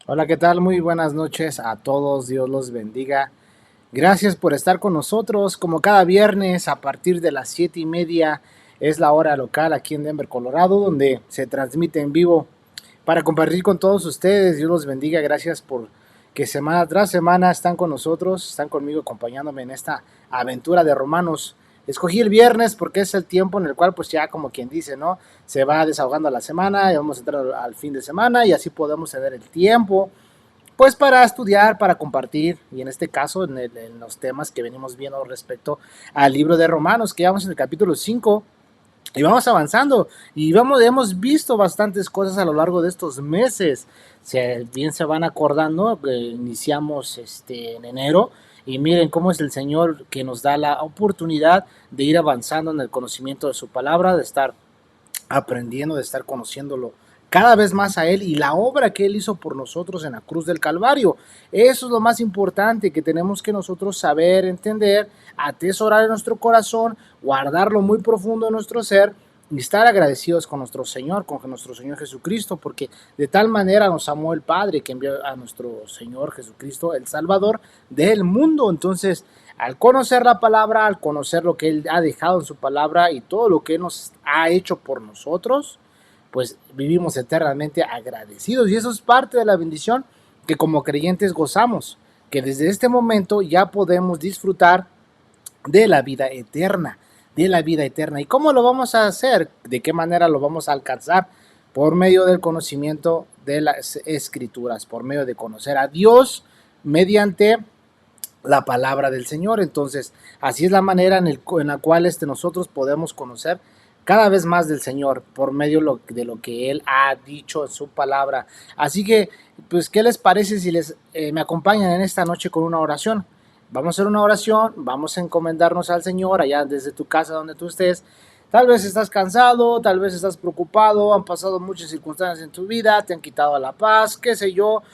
Hola, ¿qué tal? Muy buenas noches a todos, Dios los bendiga. Gracias por estar con nosotros, como cada viernes a partir de las 7:30 es la hora local aquí en Denver, Colorado, donde se transmite en vivo para compartir con todos ustedes. Dios los bendiga, gracias por que semana tras semana están con nosotros, están conmigo acompañándome en esta aventura de Romanos. Escogí el viernes porque es el tiempo en el cual pues ya como quien dice, ¿no? Se va desahogando la semana y vamos a entrar al fin de semana y así podemos tener el tiempo pues para estudiar, para compartir, y en este caso en los temas que venimos viendo respecto al libro de Romanos, que vamos en el capítulo 5 y vamos avanzando y hemos visto bastantes cosas a lo largo de estos meses. Bien se van acordando, iniciamos en enero y miren cómo es el Señor que nos da la oportunidad de ir avanzando en el conocimiento de su palabra, de estar aprendiendo, de estar conociéndolo cada vez más a Él y la obra que Él hizo por nosotros en la cruz del Calvario. Eso es lo más importante que tenemos que nosotros saber, entender, atesorar en nuestro corazón, guardarlo muy profundo en nuestro ser y estar agradecidos con nuestro Señor Jesucristo, porque de tal manera nos amó el Padre que envió a nuestro Señor Jesucristo, el Salvador del mundo. Entonces, al conocer la palabra, al conocer lo que Él ha dejado en su palabra y todo lo que Él nos ha hecho por nosotros, pues vivimos eternamente agradecidos. Y eso es parte de la bendición que como creyentes gozamos, que desde este momento ya podemos disfrutar de la vida eterna, de la vida eterna. ¿Y cómo lo vamos a hacer? ¿De qué manera lo vamos a alcanzar? Por medio del conocimiento de las escrituras, por medio de conocer a Dios mediante la palabra del Señor. Entonces, así es la manera en la cual nosotros podemos conocer cada vez más del Señor por medio de lo que Él ha dicho en su palabra. Así que, pues, ¿qué les parece si me acompañan en esta noche con una oración? Vamos a hacer una oración, vamos a encomendarnos al Señor allá desde tu casa donde tú estés. Tal vez estás cansado, tal vez estás preocupado, han pasado muchas circunstancias en tu vida, te han quitado la paz, qué sé yo.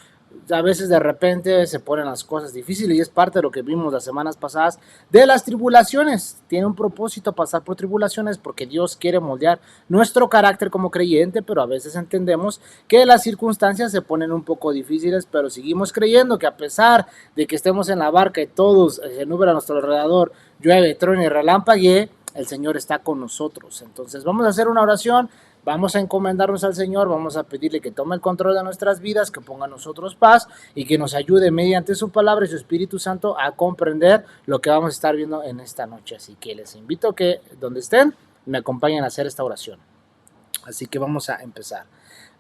A veces de repente se ponen las cosas difíciles y es parte de lo que vimos las semanas pasadas de las tribulaciones. Tiene un propósito pasar por tribulaciones porque Dios quiere moldear nuestro carácter como creyente, pero a veces entendemos que las circunstancias se ponen un poco difíciles, pero seguimos creyendo que a pesar de que estemos en la barca y todos se nubla a nuestro alrededor, llueve, truene y relampaguee, el Señor está con nosotros. Entonces vamos a hacer una oración. Vamos a encomendarnos al Señor, vamos a pedirle que tome el control de nuestras vidas, que ponga a nosotros paz y que nos ayude mediante su palabra y su Espíritu Santo a comprender lo que vamos a estar viendo en esta noche. Así que les invito a que donde estén me acompañen a hacer esta oración. Así que vamos a empezar.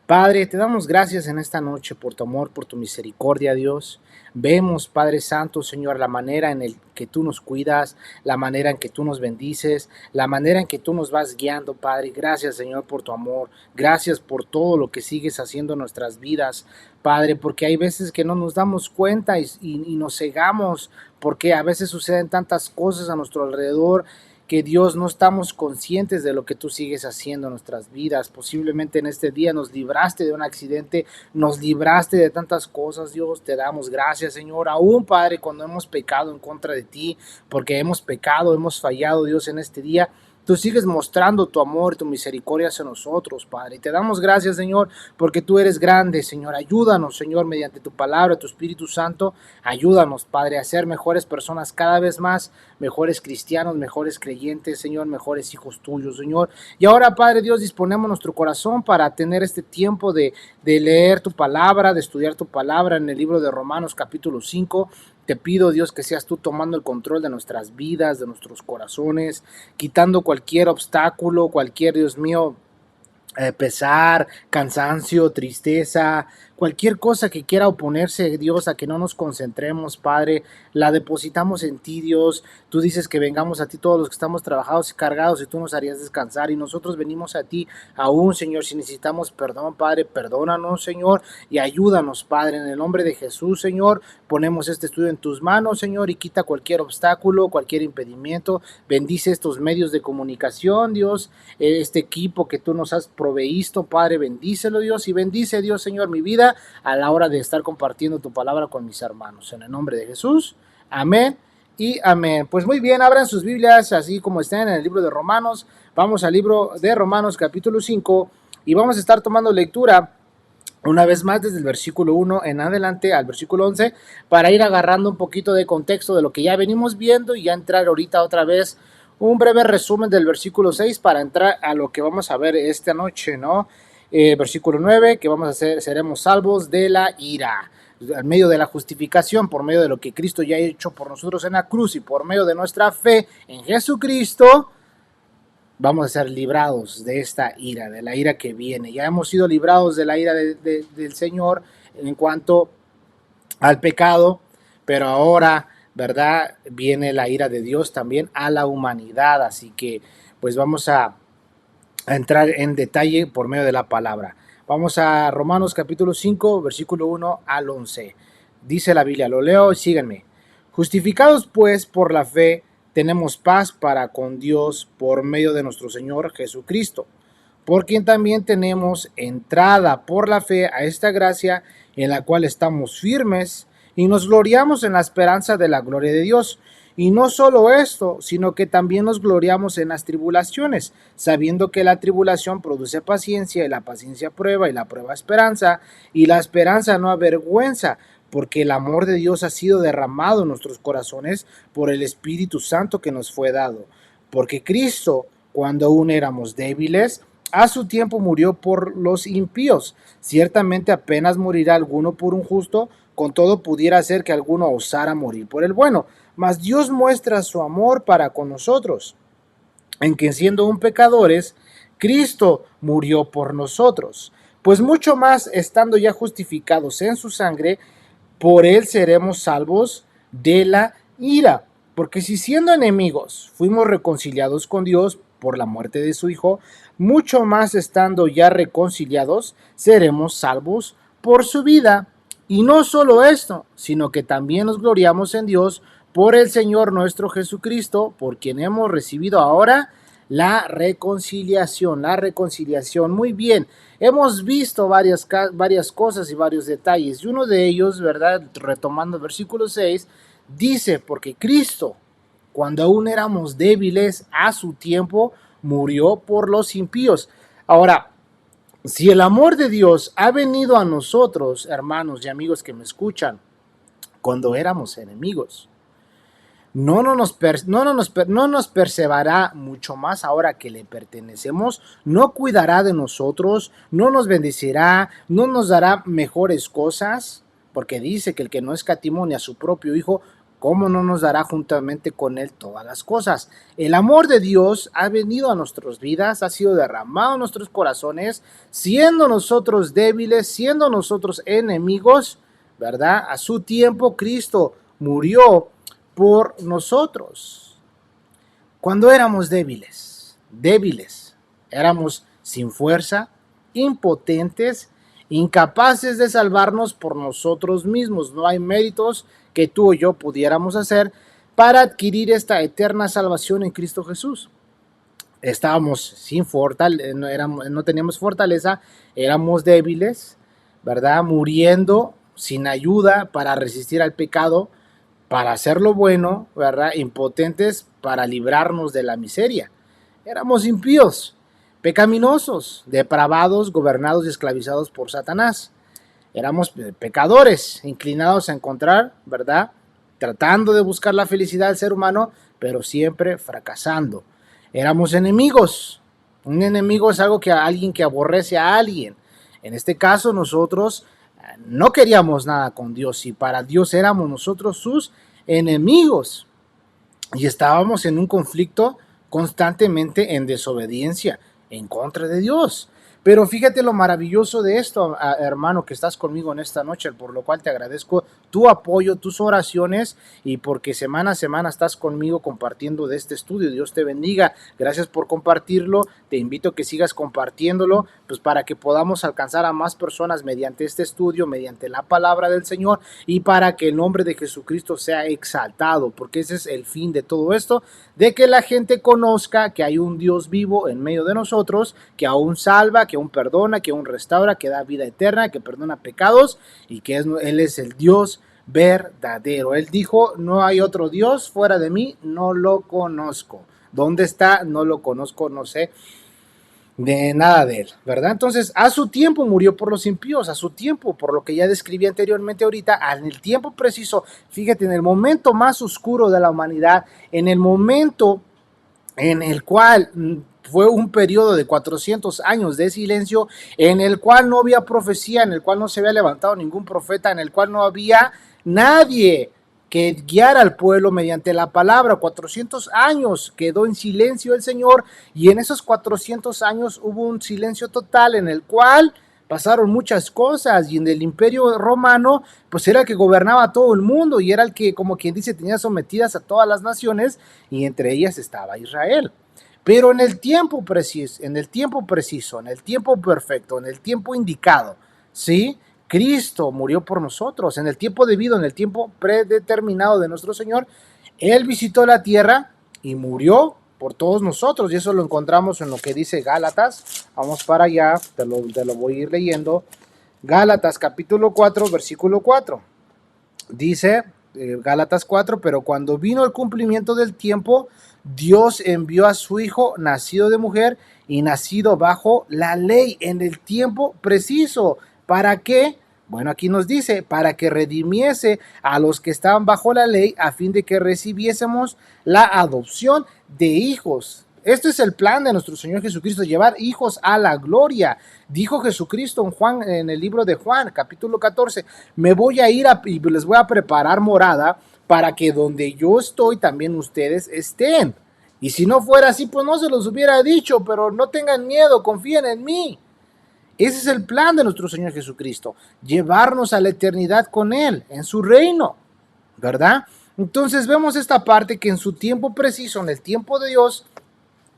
Padre, te damos gracias en esta noche por tu amor, por tu misericordia, Dios. Vemos, Padre Santo, Señor, la manera en el que tú nos cuidas, la manera en que tú nos bendices, la manera en que tú nos vas guiando, Padre. Gracias, Señor, por tu amor. Gracias por todo lo que sigues haciendo en nuestras vidas, Padre, porque hay veces que no nos damos cuenta y nos cegamos, porque a veces suceden tantas cosas a nuestro alrededor que Dios no estamos conscientes de lo que tú sigues haciendo en nuestras vidas. Posiblemente en este día nos libraste de un accidente, nos libraste de tantas cosas, Dios. Te damos gracias, Señor. Aún, Padre, cuando hemos pecado en contra de ti, porque hemos pecado, hemos fallado, Dios, en este día. Tú sigues mostrando tu amor y tu misericordia hacia nosotros, Padre. Y te damos gracias, Señor, porque tú eres grande, Señor. Ayúdanos, Señor, mediante tu palabra, tu Espíritu Santo. Ayúdanos, Padre, a ser mejores personas cada vez más, mejores cristianos, mejores creyentes, Señor, mejores hijos tuyos, Señor. Y ahora, Padre Dios, disponemos nuestro corazón para tener este tiempo de leer tu palabra, de estudiar tu palabra en el libro de Romanos capítulo 5. Te pido, Dios, que seas tú tomando el control de nuestras vidas, de nuestros corazones, quitando cualquier obstáculo, cualquier, Dios mío, pesar, cansancio, tristeza, cualquier cosa que quiera oponerse, Dios, a que no nos concentremos, Padre, la depositamos en ti, Dios. Tú dices que vengamos a ti todos los que estamos trabajados y cargados y tú nos harías descansar y nosotros venimos a ti aún, Señor, si necesitamos perdón, Padre, perdónanos, Señor, y ayúdanos, Padre, en el nombre de Jesús, Señor. Ponemos este estudio en tus manos, Señor, y quita cualquier obstáculo, cualquier impedimento. Bendice estos medios de comunicación, Dios, este equipo que tú nos has proveído, Padre, bendícelo, Dios, y bendice, Dios, Señor, mi vida a la hora de estar compartiendo tu palabra con mis hermanos. En el nombre de Jesús, amén y amén. Pues muy bien, abran sus Biblias, así como están en el libro de Romanos. Vamos al libro de Romanos capítulo 5 y vamos a estar tomando lectura una vez más desde el versículo 1 en adelante al versículo 11 para ir agarrando un poquito de contexto de lo que ya venimos viendo y ya entrar ahorita otra vez un breve resumen del versículo 6 para entrar a lo que vamos a ver esta noche, ¿no? Versículo 9, que vamos a hacer, seremos salvos de la ira, al medio de la justificación, por medio de lo que Cristo ya ha hecho por nosotros en la cruz y por medio de nuestra fe en Jesucristo, vamos a ser librados de esta ira, de la ira que viene. Ya hemos sido librados de la ira del Señor en cuanto al pecado, pero ahora, ¿verdad? Viene la ira de Dios también a la humanidad, así que pues vamos a entrar en detalle por medio de la palabra. Vamos a Romanos capítulo 5, versículo 1 al 11. Dice la Biblia, lo leo y síganme. Justificados pues por la fe, tenemos paz para con Dios por medio de nuestro Señor Jesucristo, por quien también tenemos entrada por la fe a esta gracia en la cual estamos firmes y nos gloriamos en la esperanza de la gloria de Dios. Y no solo esto, sino que también nos gloriamos en las tribulaciones, sabiendo que la tribulación produce paciencia, y la paciencia prueba, y la prueba esperanza, y la esperanza no avergüenza, porque el amor de Dios ha sido derramado en nuestros corazones por el Espíritu Santo que nos fue dado. Porque Cristo, cuando aún éramos débiles, a su tiempo murió por los impíos. Ciertamente apenas morirá alguno por un justo, con todo pudiera ser que alguno osara morir por el bueno. Mas Dios muestra su amor para con nosotros, en que siendo aún pecadores, Cristo murió por nosotros. Pues mucho más, estando ya justificados en su sangre, por él seremos salvos de la ira. Porque si siendo enemigos fuimos reconciliados con Dios por la muerte de su Hijo, mucho más estando ya reconciliados, seremos salvos por su vida. Y no solo esto, sino que también nos gloriamos en Dios por el Señor nuestro Jesucristo, por quien hemos recibido ahora la reconciliación, la reconciliación. Muy bien, hemos visto varias cosas y varios detalles, y uno de ellos, ¿verdad? Retomando el versículo 6, dice, porque Cristo, cuando aún éramos débiles, a su tiempo murió por los impíos. Ahora, si el amor de Dios ha venido a nosotros, hermanos y amigos que me escuchan, cuando éramos enemigos, no nos perseverará mucho más ahora que le pertenecemos, no cuidará de nosotros, no nos bendecirá, no nos dará mejores cosas, porque dice que el que no escatimó ni a su propio Hijo, ¿cómo no nos dará juntamente con él todas las cosas? El amor de Dios ha venido a nuestras vidas, ha sido derramado en nuestros corazones, siendo nosotros débiles, siendo nosotros enemigos, ¿verdad? A su tiempo Cristo murió por nosotros. Cuando éramos débiles, éramos sin fuerza, impotentes, incapaces de salvarnos por nosotros mismos. No hay méritos que tú o yo pudiéramos hacer para adquirir esta eterna salvación en Cristo Jesús. Estábamos sin fortaleza, no teníamos fortaleza, éramos débiles, ¿verdad? Muriendo sin ayuda para resistir al pecado, para hacer lo bueno, ¿verdad? Impotentes para librarnos de la miseria. Éramos impíos, pecaminosos, depravados, gobernados y esclavizados por Satanás. Éramos pecadores, inclinados a encontrar, ¿verdad? Tratando de buscar la felicidad del ser humano, pero siempre fracasando. Éramos enemigos. Un enemigo es algo que alguien que aborrece a alguien. En este caso nosotros no queríamos nada con Dios y para Dios éramos nosotros sus enemigos y estábamos en un conflicto constantemente en desobediencia en contra de Dios. Pero fíjate lo maravilloso de esto, hermano, que estás conmigo en esta noche, por lo cual te agradezco tu apoyo, tus oraciones y porque semana a semana estás conmigo compartiendo de este estudio. Dios te bendiga. Gracias por compartirlo. Te invito a que sigas compartiéndolo, pues para que podamos alcanzar a más personas mediante este estudio, mediante la palabra del Señor y para que el nombre de Jesucristo sea exaltado, porque ese es el fin de todo esto, de que la gente conozca que hay un Dios vivo en medio de nosotros, que aún salva, que aún perdona, que aún restaura, que da vida eterna, que perdona pecados y que Él es el Dios verdadero. Él dijo, no hay otro Dios fuera de mí, no lo conozco. ¿Dónde está? No lo conozco, no sé. de nada de él, ¿verdad? Entonces, a su tiempo murió por los impíos, a su tiempo, por lo que ya describí anteriormente ahorita, en el tiempo preciso, fíjate, en el momento más oscuro de la humanidad, en el momento en el cual fue un periodo de 400 años de silencio, en el cual no había profecía, en el cual no se había levantado ningún profeta, en el cual no había nadie que guiara al pueblo mediante la palabra. 400 años quedó en silencio el Señor, y en esos 400 años hubo un silencio total en el cual pasaron muchas cosas, y en el imperio romano pues era el que gobernaba a todo el mundo, y era el que, como quien dice, tenía sometidas a todas las naciones, y entre ellas estaba Israel. Pero en el tiempo preciso, en el tiempo preciso, en el tiempo perfecto, en el tiempo indicado, ¿sí? Cristo murió por nosotros, en el tiempo debido, en el tiempo predeterminado de nuestro Señor. Él visitó la tierra y murió por todos nosotros, y eso lo encontramos en lo que dice Gálatas. Vamos para allá, te lo voy a ir leyendo. Gálatas capítulo 4, versículo 4. Dice Gálatas 4, pero cuando vino el cumplimiento del tiempo, Dios envió a su Hijo, nacido de mujer y nacido bajo la ley, en el tiempo preciso. ¿Para qué? Bueno, aquí nos dice, para que redimiese a los que estaban bajo la ley, a fin de que recibiésemos la adopción de hijos. Este es el plan de nuestro Señor Jesucristo, llevar hijos a la gloria. Dijo Jesucristo en el libro de Juan, capítulo 14, me voy a ir y les voy a preparar morada para que donde yo estoy también ustedes estén. Y si no fuera así, pues no se los hubiera dicho, pero no tengan miedo, confíen en mí. Ese es el plan de nuestro Señor Jesucristo, llevarnos a la eternidad con Él, en su reino, ¿verdad? Entonces vemos esta parte que en su tiempo preciso, en el tiempo de Dios,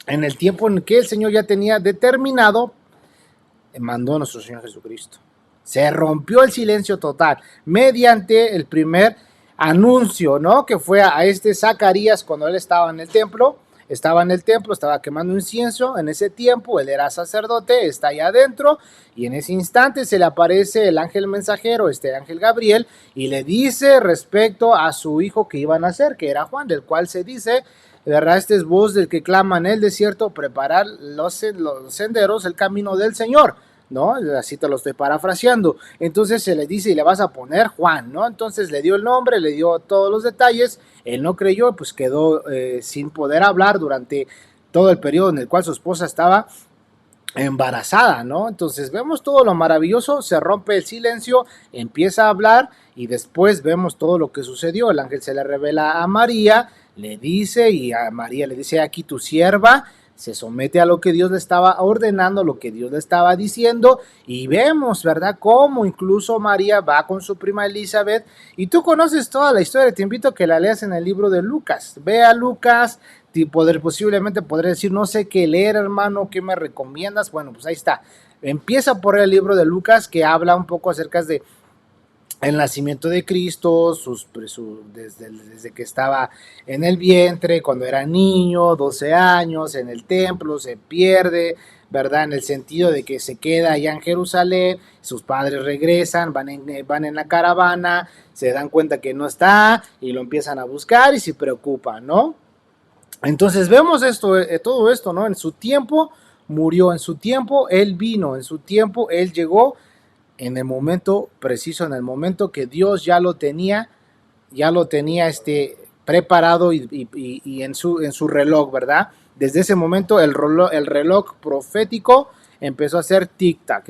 en el tiempo en que el Señor ya tenía determinado, mandó a nuestro Señor Jesucristo. Se rompió el silencio total mediante el primer anuncio, ¿no? Que fue a este Zacarías cuando él estaba en el templo. Estaba quemando incienso en ese tiempo, él era sacerdote, está allá adentro, y en ese instante se le aparece el ángel mensajero, este ángel Gabriel, y le dice respecto a su hijo que iba a nacer, que era Juan, del cual se dice, ¿verdad? Esta es voz del que clama en el desierto, preparar los senderos, el camino del Señor, ¿no? Así te lo estoy parafraseando. Entonces se le dice y le vas a poner Juan, ¿no? Entonces le dio el nombre, le dio todos los detalles, él no creyó, pues quedó sin poder hablar durante todo el periodo en el cual su esposa estaba embarazada, ¿no? Entonces vemos todo lo maravilloso, se rompe el silencio, empieza a hablar, y después vemos todo lo que sucedió. El ángel se le revela a María, le dice, y a María le dice, aquí tu sierva, se somete a lo que Dios le estaba ordenando, lo que Dios le estaba diciendo, y vemos, ¿verdad?, cómo incluso María va con su prima Elizabeth, y tú conoces toda la historia, te invito a que la leas en el libro de Lucas. Ve a Lucas, posiblemente podré decir, no sé qué leer, hermano, ¿qué me recomiendas? Bueno, pues ahí está. Empieza por el libro de Lucas, que habla un poco acerca de el nacimiento de Cristo, desde que estaba en el vientre, cuando era niño, 12 años, en el templo, se pierde, ¿verdad? En el sentido de que se queda allá en Jerusalén, sus padres regresan, van en la caravana, se dan cuenta que no está, y lo empiezan a buscar y se preocupan, ¿no? Entonces vemos esto, todo esto, ¿no? En su tiempo murió, en su tiempo Él vino, en su tiempo Él llegó, en el momento preciso, en el momento que Dios ya lo tenía preparado, y en su reloj, ¿verdad? Desde ese momento el reloj profético empezó a hacer tic-tac,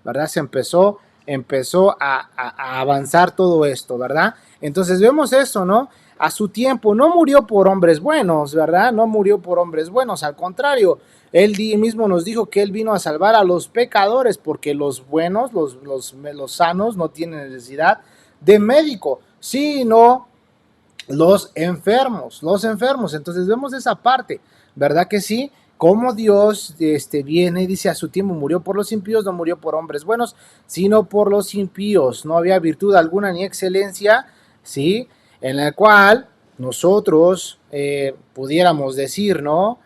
¿verdad? Empezó a avanzar todo esto, ¿verdad? Entonces vemos eso, ¿no? A su tiempo no murió por hombres buenos, ¿verdad? No murió por hombres buenos, al contrario, él mismo nos dijo que él vino a salvar a los pecadores, porque los buenos, los sanos, no tienen necesidad de médico, sino los enfermos, Entonces vemos esa parte, ¿verdad que sí? Como Dios viene y dice, a su tiempo murió por los impíos, no murió por hombres buenos, sino por los impíos. No había virtud alguna ni excelencia, ¿sí?, en la cual nosotros pudiéramos decir, ¿no?,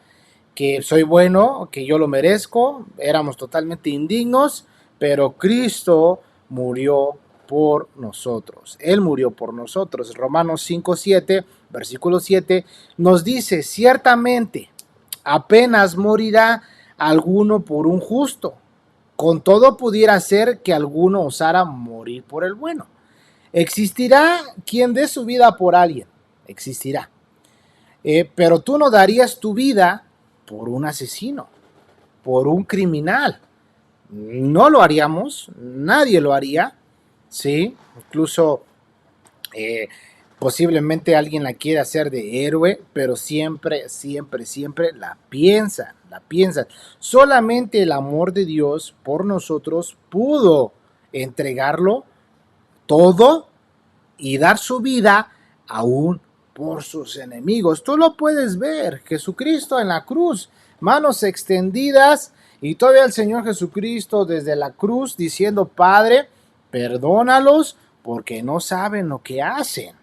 que soy bueno, que yo lo merezco. Éramos totalmente indignos, pero Cristo murió por nosotros. Él murió por nosotros. Romanos 5:7, versículo 7, nos dice, ciertamente, Apenas morirá alguno por un justo. Con todo pudiera ser que alguno osara morir por el bueno. Existirá quien dé su vida por alguien. Existirá. Pero tú no darías tu vida por un asesino, por un criminal. No lo haríamos, nadie lo haría, ¿sí? Incluso eh, posiblemente alguien la quiere hacer de héroe, pero siempre, siempre, siempre la piensan, la piensan. Solamente el amor de Dios por nosotros pudo entregarlo todo y dar su vida aún por sus enemigos. Tú lo puedes ver, Jesucristo en la cruz, manos extendidas, y todavía el Señor Jesucristo desde la cruz diciendo: Padre, perdónalos porque no saben lo que hacen.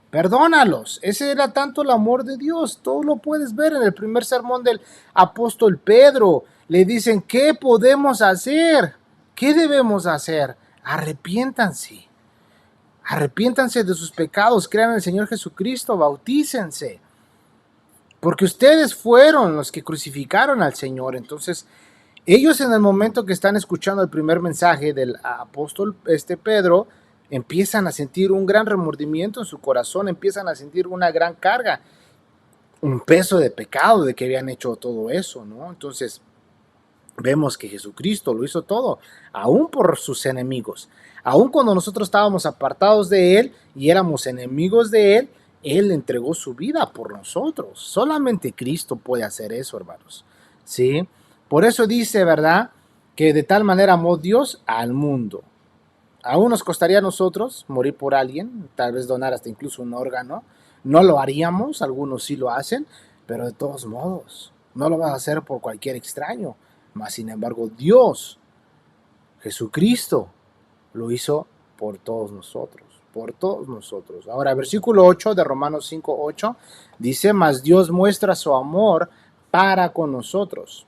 Perdónalos. Ese era tanto el amor de Dios. Todo lo puedes ver en el primer sermón del apóstol Pedro. Le dicen: ¿qué podemos hacer? ¿Qué debemos hacer? Arrepiéntanse. Arrepiéntanse de sus pecados, crean en el Señor Jesucristo, bautícense. Porque ustedes fueron los que crucificaron al Señor. Entonces, ellos en el momento que están escuchando el primer mensaje del apóstol Pedro, empiezan a sentir un gran remordimiento en su corazón, empiezan a sentir una gran carga, un peso de pecado de que habían hecho todo eso, ¿no? Entonces, vemos que Jesucristo lo hizo todo, aún por sus enemigos. Aún cuando nosotros estábamos apartados de Él y éramos enemigos de Él, Él entregó su vida por nosotros. Solamente Cristo puede hacer eso, hermanos. ¿Sí? Por eso dice, ¿verdad?, que de tal manera amó Dios al mundo. Aún nos costaría a nosotros morir por alguien, tal vez donar hasta incluso un órgano. No lo haríamos, algunos sí lo hacen, pero de todos modos, no lo vas a hacer por cualquier extraño. Mas, sin embargo, Dios, Jesucristo, lo hizo por todos nosotros, por todos nosotros. Ahora, versículo 8 de Romanos 5:8 dice: mas Dios muestra su amor para con nosotros,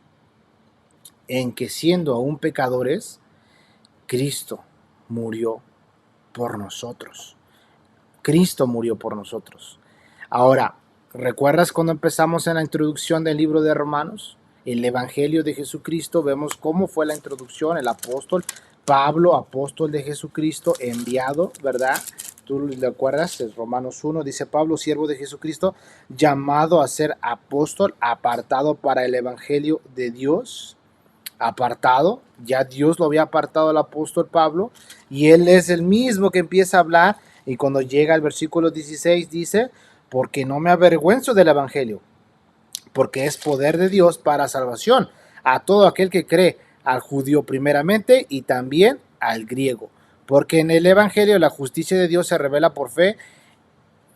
en que siendo aún pecadores, Cristo murió por nosotros. Cristo murió por nosotros. Ahora, ¿recuerdas cuando empezamos en la introducción del libro de Romanos? El Evangelio de Jesucristo, vemos cómo fue la introducción, el apóstol Pablo, apóstol de Jesucristo, enviado, ¿verdad? ¿Tú le acuerdas? En Romanos 1 dice: Pablo, siervo de Jesucristo, llamado a ser apóstol, apartado para el Evangelio de Dios. Apartado, ya Dios lo había apartado al apóstol Pablo, y él es el mismo que empieza a hablar, y cuando llega al versículo 16 dice: porque no me avergüenzo del Evangelio, porque es poder de Dios para salvación a todo aquel que cree, al judío primeramente y también al griego. Porque en el Evangelio la justicia de Dios se revela por fe,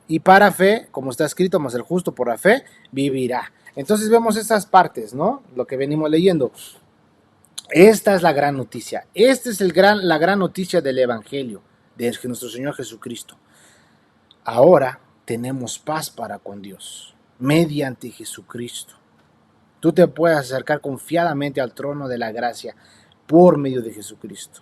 y para fe, como está escrito, mas el justo por la fe vivirá. Entonces vemos esas partes, ¿no? Lo que venimos leyendo. Esta es la gran noticia. Esta es la gran noticia del Evangelio de nuestro Señor Jesucristo. Ahora tenemos paz para con Dios mediante Jesucristo. Tú te puedes acercar confiadamente al trono de la gracia por medio de Jesucristo.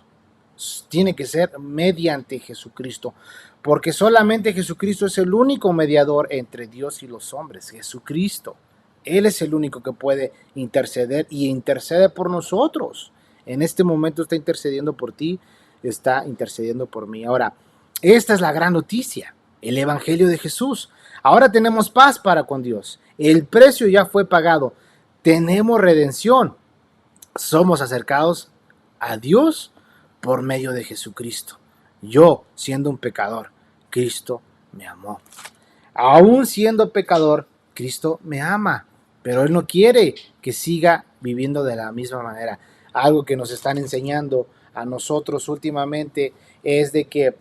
Tiene que ser mediante Jesucristo, porque solamente Jesucristo es el único mediador entre Dios y los hombres. Jesucristo. Él es el único que puede interceder y intercede por nosotros. En este momento está intercediendo por ti, está intercediendo por mí. Ahora, esta es la gran noticia, el Evangelio de Jesús. Ahora tenemos paz para con Dios. El precio ya fue pagado. Tenemos redención. Somos acercados a Dios por medio de Jesucristo. Yo, siendo un pecador, Cristo me amó. Aún siendo pecador, Cristo me ama. Pero Él no quiere que siga viviendo de la misma manera. Algo que nos están enseñando a nosotros últimamente es de que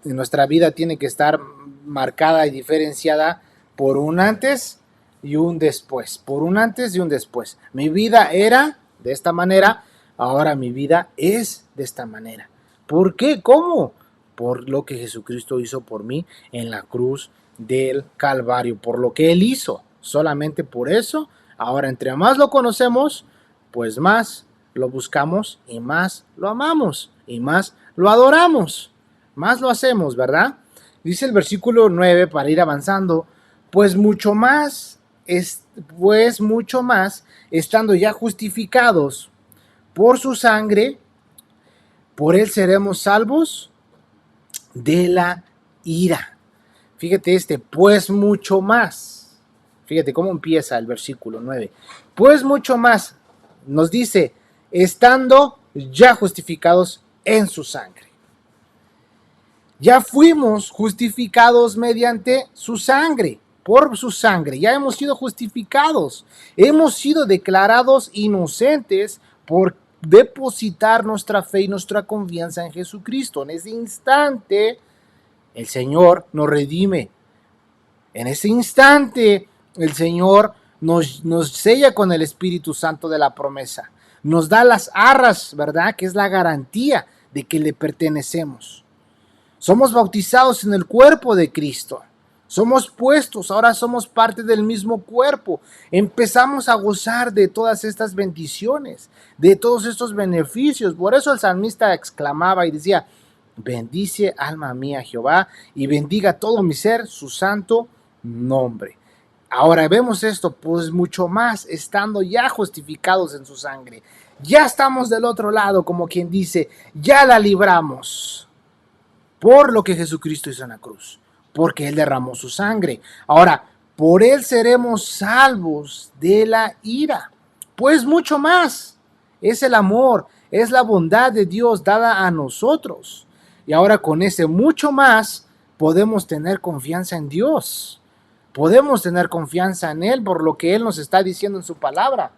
nuestra vida tiene que estar marcada y diferenciada por un antes y un después. Por un antes y un después. Mi vida era de esta manera, ahora mi vida es de esta manera. ¿Por qué? ¿Cómo? Por lo que Jesucristo hizo por mí en la cruz del Calvario, por lo que Él hizo. Solamente por eso, ahora entre más lo conocemos, pues más lo buscamos y más lo amamos y más lo adoramos, más lo hacemos, ¿verdad? Dice el versículo 9, para ir avanzando: Pues mucho más, pues mucho más, estando ya justificados por su sangre, por él seremos salvos de la ira. Fíjate pues mucho más. Fíjate cómo empieza el versículo 9. Pues mucho más, nos dice, estando ya justificados en su sangre. Ya fuimos justificados mediante su sangre, por su sangre. Ya hemos sido justificados. Hemos sido declarados inocentes por depositar nuestra fe y nuestra confianza en Jesucristo. En ese instante, el Señor nos redime. En ese instante, el Señor nos sella con el Espíritu Santo de la promesa. Nos da las arras, ¿verdad? Que es la garantía de que le pertenecemos. Somos bautizados en el cuerpo de Cristo. Somos puestos, ahora somos parte del mismo cuerpo. Empezamos a gozar de todas estas bendiciones, de todos estos beneficios. Por eso el salmista exclamaba y decía, bendice alma mía Jehová y bendiga todo mi ser su santo nombre. Ahora vemos esto, pues mucho más estando ya justificados en su sangre. Ya estamos del otro lado, como quien dice, ya la libramos. Por lo que Jesucristo hizo en la cruz, porque Él derramó su sangre. Ahora, por Él seremos salvos de la ira. Pues mucho más, es el amor, es la bondad de Dios dada a nosotros. Y ahora con ese mucho más, podemos tener confianza en Dios. Podemos tener confianza en Él por lo que Él nos está diciendo en su palabra.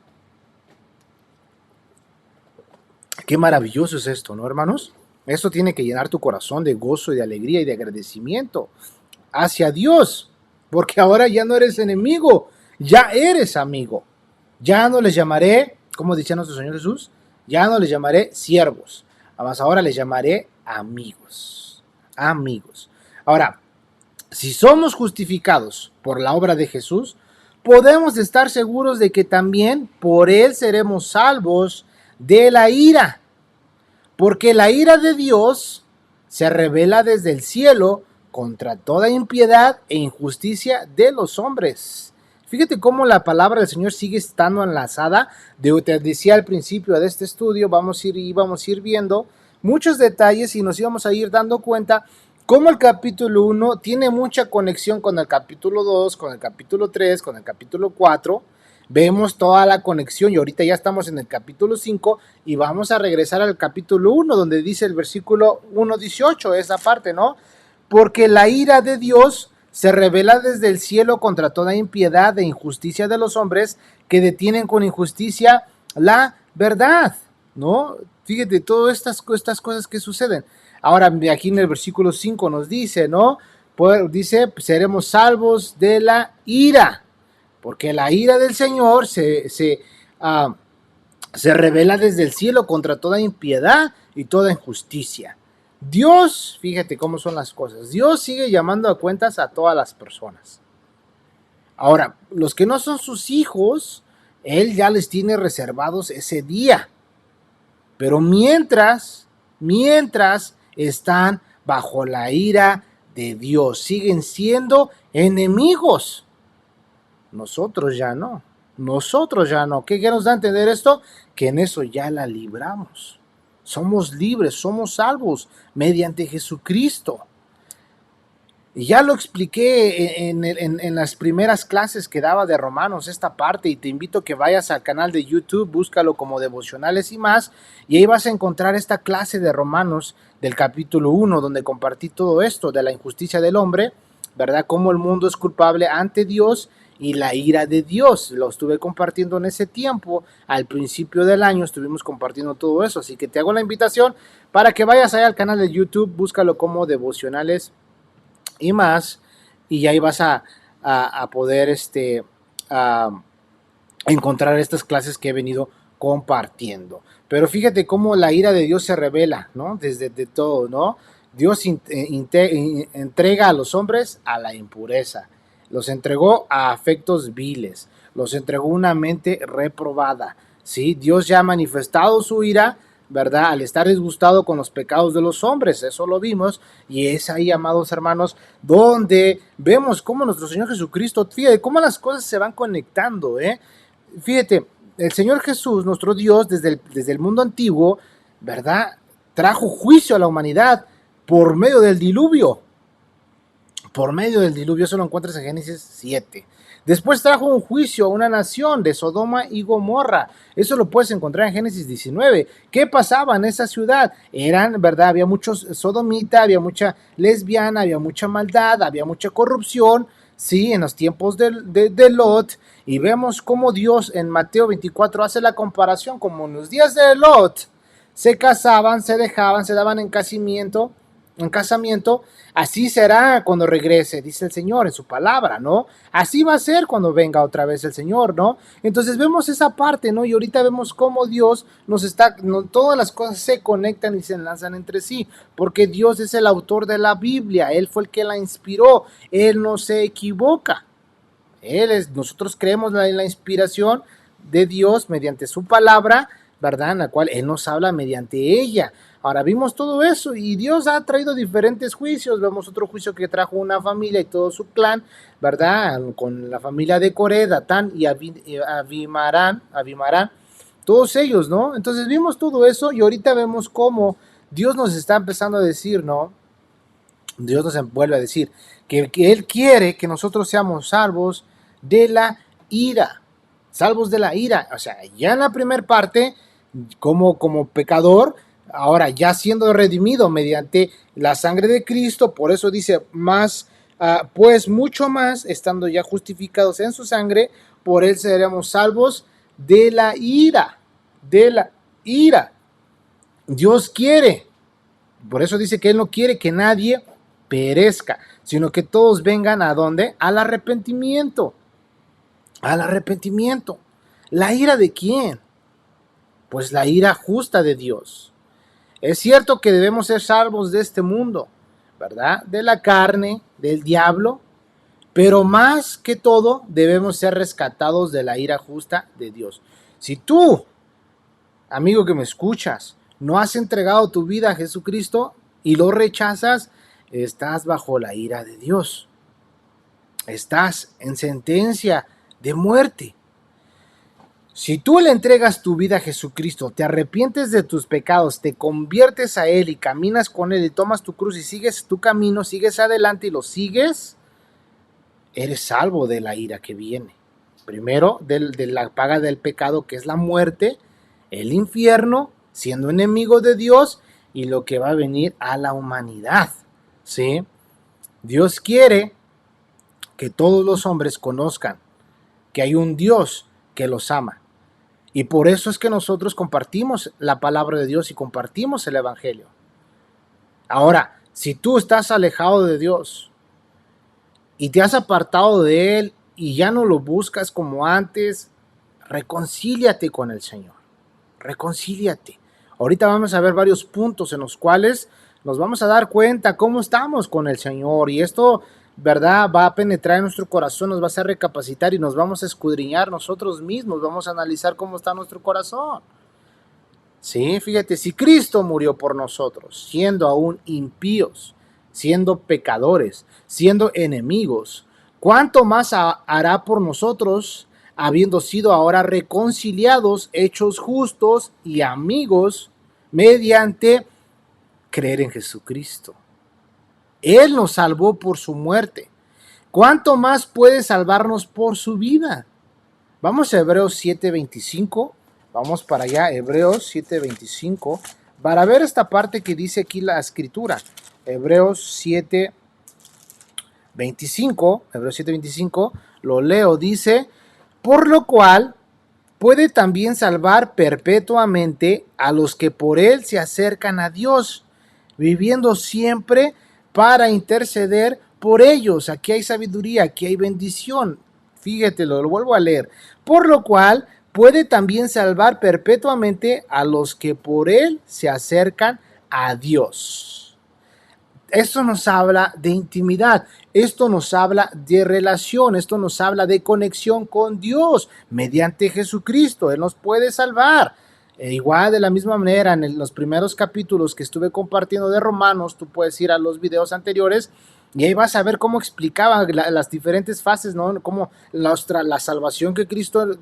Qué maravilloso es esto, ¿no, hermanos? Esto tiene que llenar tu corazón de gozo y de alegría y de agradecimiento hacia Dios, porque ahora ya no eres enemigo, ya eres amigo. Ya no les llamaré, como dice nuestro Señor Jesús, ya no les llamaré siervos, además ahora les llamaré amigos. Amigos. Ahora, si somos justificados por la obra de Jesús, podemos estar seguros de que también por Él seremos salvos de la ira. Porque la ira de Dios se revela desde el cielo contra toda impiedad e injusticia de los hombres. Fíjate cómo la palabra del Señor sigue estando enlazada. Te decía al principio de este estudio, íbamos a ir viendo muchos detalles y nos íbamos a ir dando cuenta cómo el capítulo 1 tiene mucha conexión con el capítulo 2, con el capítulo 3, con el capítulo 4. Vemos toda la conexión y ahorita ya estamos en el capítulo 5 y vamos a regresar al capítulo 1 donde dice el versículo 1:18, esa parte, ¿no? Porque la ira de Dios se revela desde el cielo contra toda impiedad e injusticia de los hombres que detienen con injusticia la verdad, ¿no? Fíjate, todas estas cosas que suceden. Ahora, aquí en el versículo 5 nos dice, ¿no? Pues, dice, seremos salvos de la ira. Porque la ira del Señor se revela desde el cielo contra toda impiedad y toda injusticia. Dios, fíjate cómo son las cosas. Dios sigue llamando a cuentas a todas las personas. Ahora, los que no son sus hijos, Él ya les tiene reservados ese día. Pero mientras están bajo la ira de Dios, siguen siendo enemigos. Nosotros ya no. ¿Qué nos da a entender esto? Que en eso ya la libramos. Somos libres, somos salvos mediante Jesucristo. Y ya lo expliqué en las primeras clases que daba de Romanos, esta parte, y te invito a que vayas al canal de YouTube, búscalo como Devocionales y más, y ahí vas a encontrar esta clase de Romanos del capítulo 1, donde compartí todo esto de la injusticia del hombre, ¿verdad? Cómo el mundo es culpable ante Dios y la ira de Dios. Lo estuve compartiendo en ese tiempo, al principio del año estuvimos compartiendo todo eso, así que te hago la invitación para que vayas allá al canal de YouTube, búscalo como Devocionales y más, y ahí vas a poder encontrar estas clases que he venido compartiendo. Pero fíjate cómo la ira de Dios se revela, ¿no? Desde todo, ¿no? Dios entrega a los hombres a la impureza, los entregó a afectos viles, los entregó una mente reprobada, ¿sí? Dios ya ha manifestado su ira, ¿verdad? Al estar disgustado con los pecados de los hombres, eso lo vimos, y es ahí, amados hermanos, donde vemos cómo nuestro Señor Jesucristo, fíjate, cómo las cosas se van conectando, ¿eh? Fíjate, el Señor Jesús, nuestro Dios, desde el mundo antiguo, ¿verdad? Trajo juicio a la humanidad por medio del diluvio. Por medio del diluvio, eso lo encuentras en Génesis 7. Después trajo un juicio a una nación de Sodoma y Gomorra. Eso lo puedes encontrar en Génesis 19. ¿Qué pasaba en esa ciudad? Eran, ¿verdad? Había muchos sodomita, había mucha lesbiana, había mucha maldad, había mucha corrupción, sí, en los tiempos de Lot. Y vemos cómo Dios en Mateo 24 hace la comparación, como en los días de Lot se casaban, se dejaban, se daban en casamiento, así será cuando regrese, dice el Señor en su palabra, ¿no? Así va a ser cuando venga otra vez el Señor, ¿no? Entonces vemos esa parte, ¿no? Y ahorita vemos cómo Dios todas las cosas se conectan y se enlazan entre sí, porque Dios es el autor de la Biblia, Él fue el que la inspiró, Él no se equivoca. Nosotros creemos en la inspiración de Dios mediante su palabra, ¿verdad? En la cual Él nos habla mediante ella. Ahora vimos todo eso y Dios ha traído diferentes juicios. Vemos otro juicio que trajo una familia y todo su clan, ¿verdad? Con la familia de Coré, Datán y Abimarán, todos ellos, ¿no? Entonces vimos todo eso y ahorita vemos cómo Dios nos está empezando a decir, ¿no? Dios nos vuelve a decir que Él quiere que nosotros seamos salvos de la ira. Salvos de la ira. O sea, ya en la primera parte, como pecador, ahora ya siendo redimido mediante la sangre de Cristo, por eso dice más, pues mucho más, estando ya justificados en su sangre, por Él seremos salvos de la ira. De la ira. Dios quiere. Por eso dice que Él no quiere que nadie perezca, sino que todos vengan ¿a dónde? Al arrepentimiento. Al arrepentimiento. ¿La ira de quién? Pues la ira justa de Dios. Es cierto que debemos ser salvos de este mundo, ¿verdad? De la carne, del diablo, pero más que todo debemos ser rescatados de la ira justa de Dios. Si tú, amigo que me escuchas, no has entregado tu vida a Jesucristo y lo rechazas, estás bajo la ira de Dios. Estás en sentencia de muerte. Si tú le entregas tu vida a Jesucristo, te arrepientes de tus pecados, te conviertes a Él y caminas con Él y tomas tu cruz y sigues tu camino, sigues adelante y lo sigues, eres salvo de la ira que viene. Primero, de la paga del pecado, que es la muerte, el infierno, siendo enemigo de Dios y lo que va a venir a la humanidad. ¿Sí? Dios quiere que todos los hombres conozcan que hay un Dios que los ama. Y por eso es que nosotros compartimos la palabra de Dios y compartimos el Evangelio. Ahora, si tú estás alejado de Dios y te has apartado de Él y ya no lo buscas como antes, reconcíliate con el Señor. Reconcíliate. Ahorita vamos a ver varios puntos en los cuales nos vamos a dar cuenta cómo estamos con el Señor. Y esto, ¿verdad?, va a penetrar en nuestro corazón, nos va a hacer recapacitar y nos vamos a escudriñar nosotros mismos. Vamos a analizar cómo está nuestro corazón. Sí, fíjate, si Cristo murió por nosotros, siendo aún impíos, siendo pecadores, siendo enemigos, ¿cuánto más hará por nosotros, habiendo sido ahora reconciliados, hechos justos y amigos mediante creer en Jesucristo? Él nos salvó por su muerte. ¿Cuánto más puede salvarnos por su vida? Vamos a Hebreos 7:25. Vamos para allá, Hebreos 7:25, para ver esta parte que dice aquí la escritura. Hebreos 7:25, lo leo, dice: por lo cual puede también salvar perpetuamente a los que por él se acercan a Dios, viviendo siempre para interceder por ellos. Aquí hay sabiduría, aquí hay bendición. Fíjate, lo vuelvo a leer. Por lo cual puede también salvar perpetuamente a los que por él se acercan a Dios. Esto nos habla de intimidad, esto nos habla de relación, esto nos habla de conexión con Dios mediante Jesucristo. Él nos puede salvar. Igual de la misma manera, en los primeros capítulos que estuve compartiendo de Romanos, tú puedes ir a los videos anteriores y ahí vas a ver cómo explicaba las diferentes fases, ¿no? Cómo la salvación que Cristo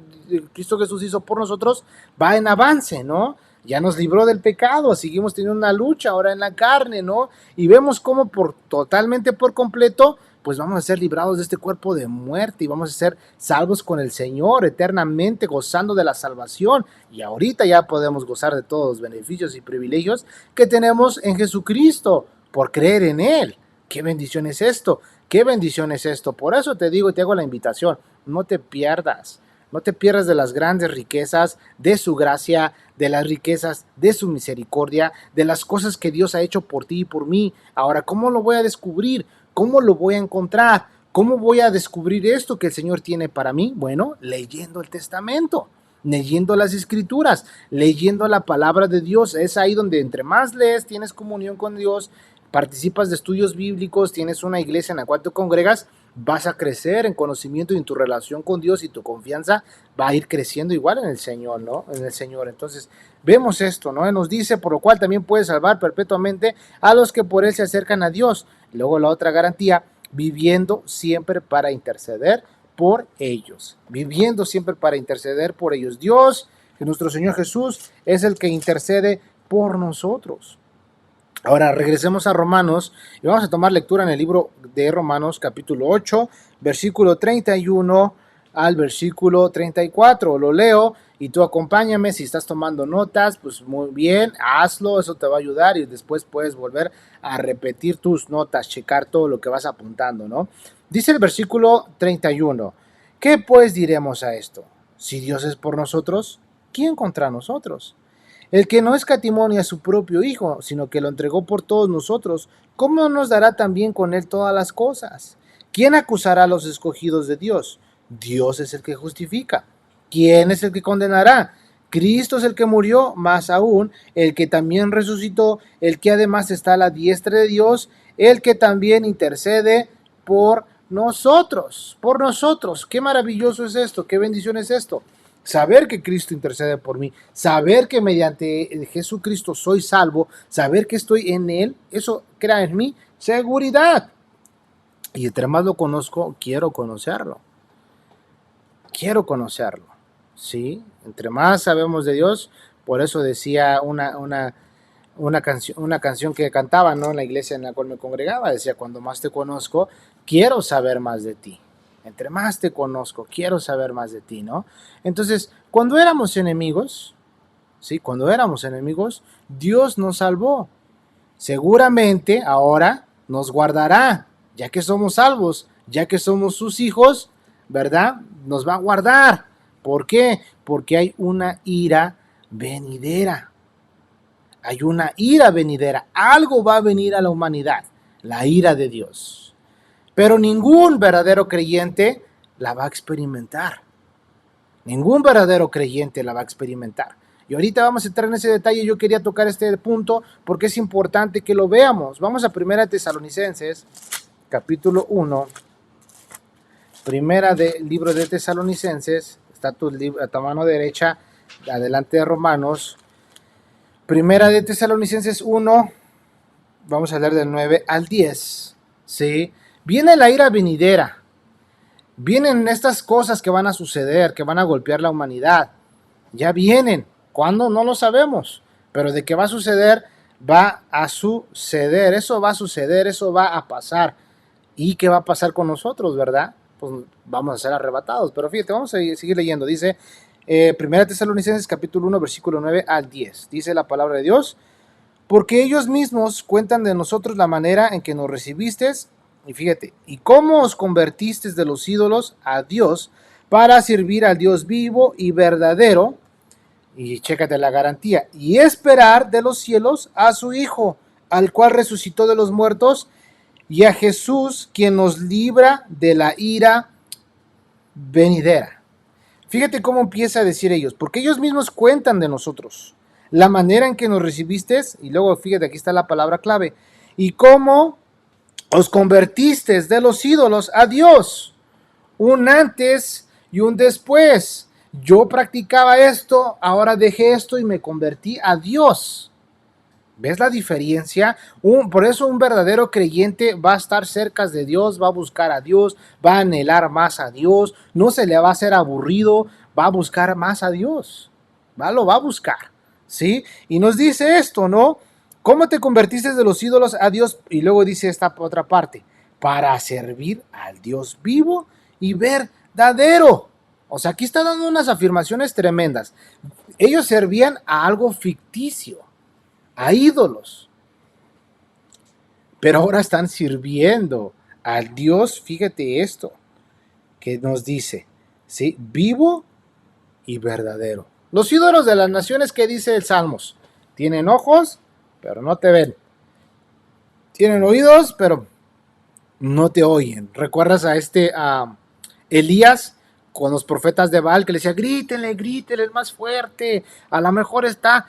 Jesús hizo por nosotros va en avance, ¿no? Ya nos libró del pecado, seguimos teniendo una lucha ahora en la carne, ¿no? Y vemos cómo totalmente por completo, pues vamos a ser librados de este cuerpo de muerte y vamos a ser salvos con el Señor eternamente, gozando de la salvación. Y ahorita ya podemos gozar de todos los beneficios y privilegios que tenemos en Jesucristo por creer en Él. ¿Qué bendición es esto? ¿Qué bendición es esto? Por eso te digo y te hago la invitación, no te pierdas. No te pierdas de las grandes riquezas de su gracia, de las riquezas de su misericordia, de las cosas que Dios ha hecho por ti y por mí. Ahora, ¿cómo lo voy a descubrir? ¿Cómo lo voy a encontrar? ¿Cómo voy a descubrir esto que el Señor tiene para mí? Bueno, leyendo el Testamento, leyendo las Escrituras, leyendo la palabra de Dios. Es ahí donde entre más lees, tienes comunión con Dios, participas de estudios bíblicos, tienes una iglesia en la cual te congregas, vas a crecer en conocimiento y en tu relación con Dios y tu confianza va a ir creciendo igual en el Señor, ¿no? En el Señor. Entonces, vemos esto, ¿no? Nos dice, por lo cual también puede salvar perpetuamente a los que por Él se acercan a Dios. Luego la otra garantía, viviendo siempre para interceder por ellos. Viviendo siempre para interceder por ellos. Dios, que nuestro Señor Jesús, es el que intercede por nosotros. Ahora regresemos a Romanos y vamos a tomar lectura en el libro de Romanos capítulo 8, versículo 31 al versículo 34. Lo leo y tú acompáñame. Si estás tomando notas, pues muy bien, hazlo, eso te va a ayudar y después puedes volver a repetir tus notas, checar todo lo que vas apuntando, ¿no? Dice el versículo 31, ¿qué pues diremos a esto? Si Dios es por nosotros, ¿quién contra nosotros? El que no escatimó ni a su propio Hijo, sino que lo entregó por todos nosotros, ¿cómo no nos dará también con él todas las cosas? ¿Quién acusará a los escogidos de Dios? Dios es el que justifica. ¿Quién es el que condenará? Cristo es el que murió, más aún, el que también resucitó, el que además está a la diestra de Dios, el que también intercede por nosotros, por nosotros. Qué maravilloso es esto, qué bendición es esto. Saber que Cristo intercede por mí, saber que mediante Jesucristo soy salvo, saber que estoy en Él, eso crea en mí seguridad. Y entre más lo conozco, quiero conocerlo. Quiero conocerlo. ¿Sí? Entre más sabemos de Dios, por eso decía una canción que cantaba, ¿no? En la iglesia en la cual me congregaba, decía, cuando más te conozco, quiero saber más de ti. Entre más te conozco, quiero saber más de ti, ¿no? Entonces, cuando éramos enemigos, ¿sí? Cuando éramos enemigos, Dios nos salvó. Seguramente ahora nos guardará, ya que somos salvos, ya que somos sus hijos, ¿verdad? Nos va a guardar. ¿Por qué? Porque hay una ira venidera. Hay una ira venidera. Algo va a venir a la humanidad, la ira de Dios. Pero ningún verdadero creyente la va a experimentar. Ningún verdadero creyente la va a experimentar. Y ahorita vamos a entrar en ese detalle. Yo quería tocar este punto porque es importante que lo veamos. Vamos a 1 Tesalonicenses, capítulo 1. Primera del libro de Tesalonicenses. Está a tu mano derecha, adelante de Romanos. Primera de Tesalonicenses 1. Vamos a leer del 9 al 10. ¿Sí? Viene la ira venidera, vienen estas cosas que van a suceder, que van a golpear la humanidad, ya vienen, ¿cuándo? No lo sabemos, pero de que va a suceder, eso va a suceder, eso va a pasar. ¿Y qué va a pasar con nosotros, verdad? Pues vamos a ser arrebatados, pero fíjate, vamos a seguir leyendo, dice 1 Tesalonicenses capítulo 1, versículo 9 al 10, dice la palabra de Dios, porque ellos mismos cuentan de nosotros la manera en que nos recibisteis. Y fíjate, ¿y cómo os convertisteis de los ídolos a Dios para servir al Dios vivo y verdadero? Y chécate la garantía. Y esperar de los cielos a su Hijo, al cual resucitó de los muertos, y a Jesús, quien nos libra de la ira venidera. Fíjate cómo empieza a decir ellos, porque ellos mismos cuentan de nosotros la manera en que nos recibisteis, y luego fíjate, aquí está la palabra clave, y cómo os convertisteis de los ídolos a Dios, un antes y un después. Yo practicaba esto, ahora dejé esto y me convertí a Dios. ¿Ves la diferencia? Por eso un verdadero creyente va a estar cerca de Dios, va a buscar a Dios, va a anhelar más a Dios, no se le va a hacer aburrido, va a buscar más a Dios, lo va a buscar, ¿sí? Y nos dice esto, ¿no? ¿Cómo te convertiste de los ídolos a Dios? Y luego dice esta otra parte, para servir al Dios vivo y verdadero. O sea, aquí está dando unas afirmaciones tremendas. Ellos servían a algo ficticio, a ídolos, pero ahora están sirviendo al Dios, fíjate esto, que nos dice, ¿sí? Vivo y verdadero. Los ídolos de las naciones, ¿qué dice el Salmos? Tienen ojos, pero no te ven. Tienen oídos, pero no te oyen. ¿Recuerdas a Elías con los profetas de Baal que le decía, grítenle, grítenle más fuerte? A lo mejor está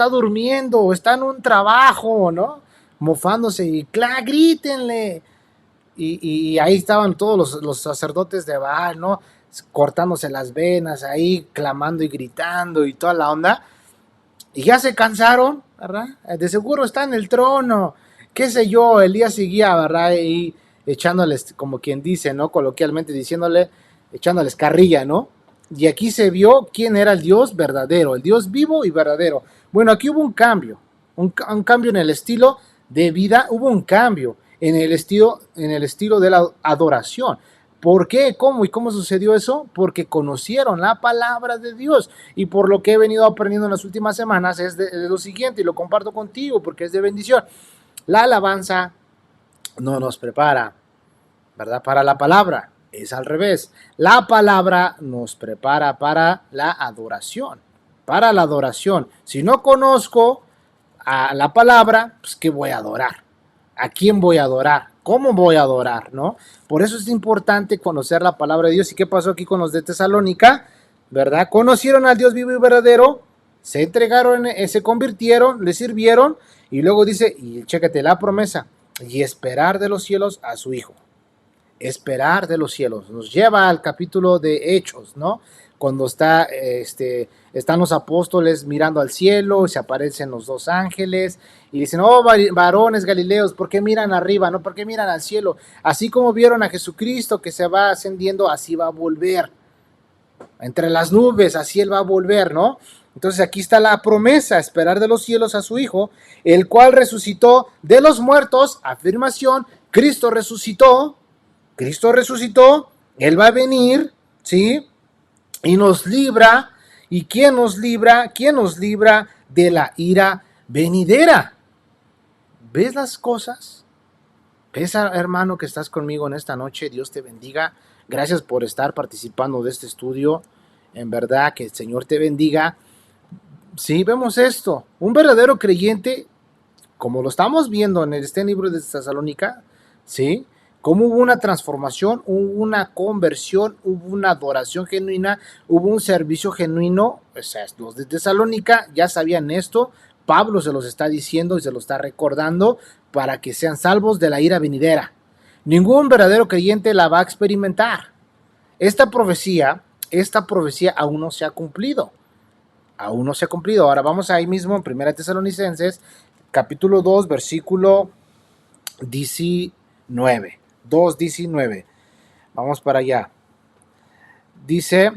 durmiendo, está en un trabajo, ¿no? Mofándose y grítenle. Y ahí estaban todos los sacerdotes de Baal, ¿no? Cortándose las venas ahí, clamando y gritando y toda la onda. Y ya se cansaron, ¿verdad? De seguro está en el trono, qué sé yo. Elías seguía, ¿verdad? Y echándoles, como quien dice, ¿no? Coloquialmente echándoles carrilla, ¿no? Y aquí se vio quién era el Dios verdadero, el Dios vivo y verdadero. Bueno, aquí hubo un cambio, un cambio en el estilo de vida, hubo un cambio en el estilo de la adoración. ¿Por qué? ¿Cómo? ¿Y cómo sucedió eso? Porque conocieron la palabra de Dios. Y por lo que he venido aprendiendo en las últimas semanas es de lo siguiente, y lo comparto contigo porque es de bendición. La alabanza no nos prepara, ¿verdad? Para la palabra. Es al revés. La palabra nos prepara para la adoración. Para la adoración. Si no conozco a la palabra, pues ¿qué voy a adorar? ¿A quién voy a adorar? ¿Cómo voy a adorar? ¿No? Por eso es importante conocer la palabra de Dios. ¿Y qué pasó aquí con los de Tesalónica? ¿Verdad? Conocieron al Dios vivo y verdadero, se entregaron, se convirtieron, le sirvieron, y luego dice, y chécate la promesa, y esperar de los cielos a su Hijo. Esperar de los cielos. Nos lleva al capítulo de Hechos, ¿no? Cuando están los apóstoles mirando al cielo, se aparecen los dos ángeles y dicen, oh varones galileos, ¿por qué miran arriba? ¿No? ¿Por qué miran al cielo? Así como vieron a Jesucristo que se va ascendiendo, así va a volver. Entre las nubes, así Él va a volver, ¿no? Entonces aquí está la promesa, esperar de los cielos a su Hijo, el cual resucitó de los muertos, afirmación, Cristo resucitó, Él va a venir, ¿sí? Y nos libra. ¿Y quién nos libra? ¿Quién nos libra de la ira venidera? ¿Ves las cosas? ¿Ves, hermano, que estás conmigo en esta noche? Dios te bendiga. Gracias por estar participando de este estudio. En verdad, que el Señor te bendiga. Sí, vemos esto. Un verdadero creyente, como lo estamos viendo en este libro de Tesalónica, ¿sí? Cómo hubo una transformación, hubo una conversión, hubo una adoración genuina, hubo un servicio genuino. O sea, los de Tesalónica ya sabían esto, Pablo se los está diciendo y se los está recordando para que sean salvos de la ira venidera. Ningún verdadero creyente la va a experimentar. Esta profecía aún no se ha cumplido. Aún no se ha cumplido. Ahora vamos ahí mismo en 1 Tesalonicenses, capítulo 2, versículo 19. 2:19. Vamos para allá. Dice,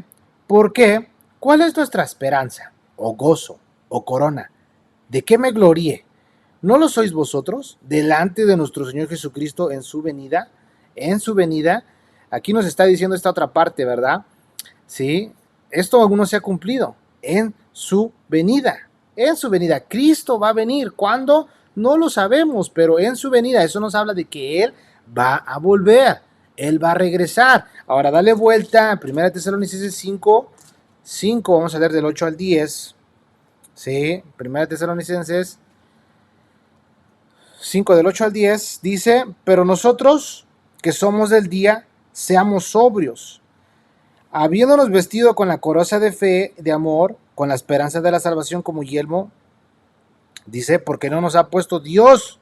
¿por qué? ¿Cuál es nuestra esperanza? ¿O gozo? ¿O corona? ¿De qué me gloríe? ¿No lo sois vosotros delante de nuestro Señor Jesucristo en su venida? En su venida. Aquí nos está diciendo esta otra parte, ¿verdad? Sí, esto aún no se ha cumplido. En su venida. En su venida. Cristo va a venir. ¿Cuándo? No lo sabemos, pero en su venida. Eso nos habla de que Él va a volver, Él va a regresar. Ahora dale vuelta a 1 Tesalonicenses 5, vamos a leer del 8 al 10. Sí, 1 Tesalonicenses 5 del 8 al 10 dice, pero nosotros que somos del día, seamos sobrios, habiéndonos vestido con la coraza de fe, de amor, con la esperanza de la salvación como yelmo. Dice, porque no nos ha puesto Dios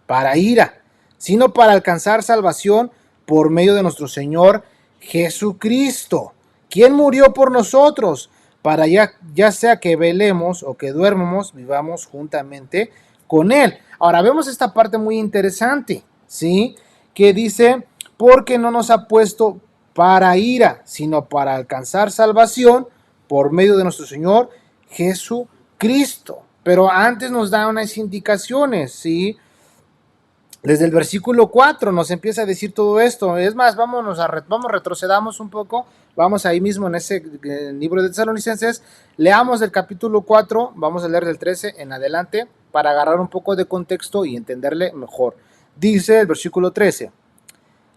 para ira, sino para alcanzar salvación por medio de nuestro Señor Jesucristo, quien murió por nosotros, para ya sea que velemos o que duermamos, vivamos juntamente con él. Ahora vemos esta parte muy interesante, ¿sí? Que dice, porque no nos ha puesto para ira, sino para alcanzar salvación por medio de nuestro Señor Jesucristo. Pero antes nos da unas indicaciones, ¿sí? Desde el versículo 4 nos empieza a decir todo esto. Es más, retrocedamos un poco. Vamos ahí mismo en ese libro de Tesalonicenses. Leamos el capítulo 4. Vamos a leer del 13 en adelante para agarrar un poco de contexto y entenderle mejor. Dice el versículo 13.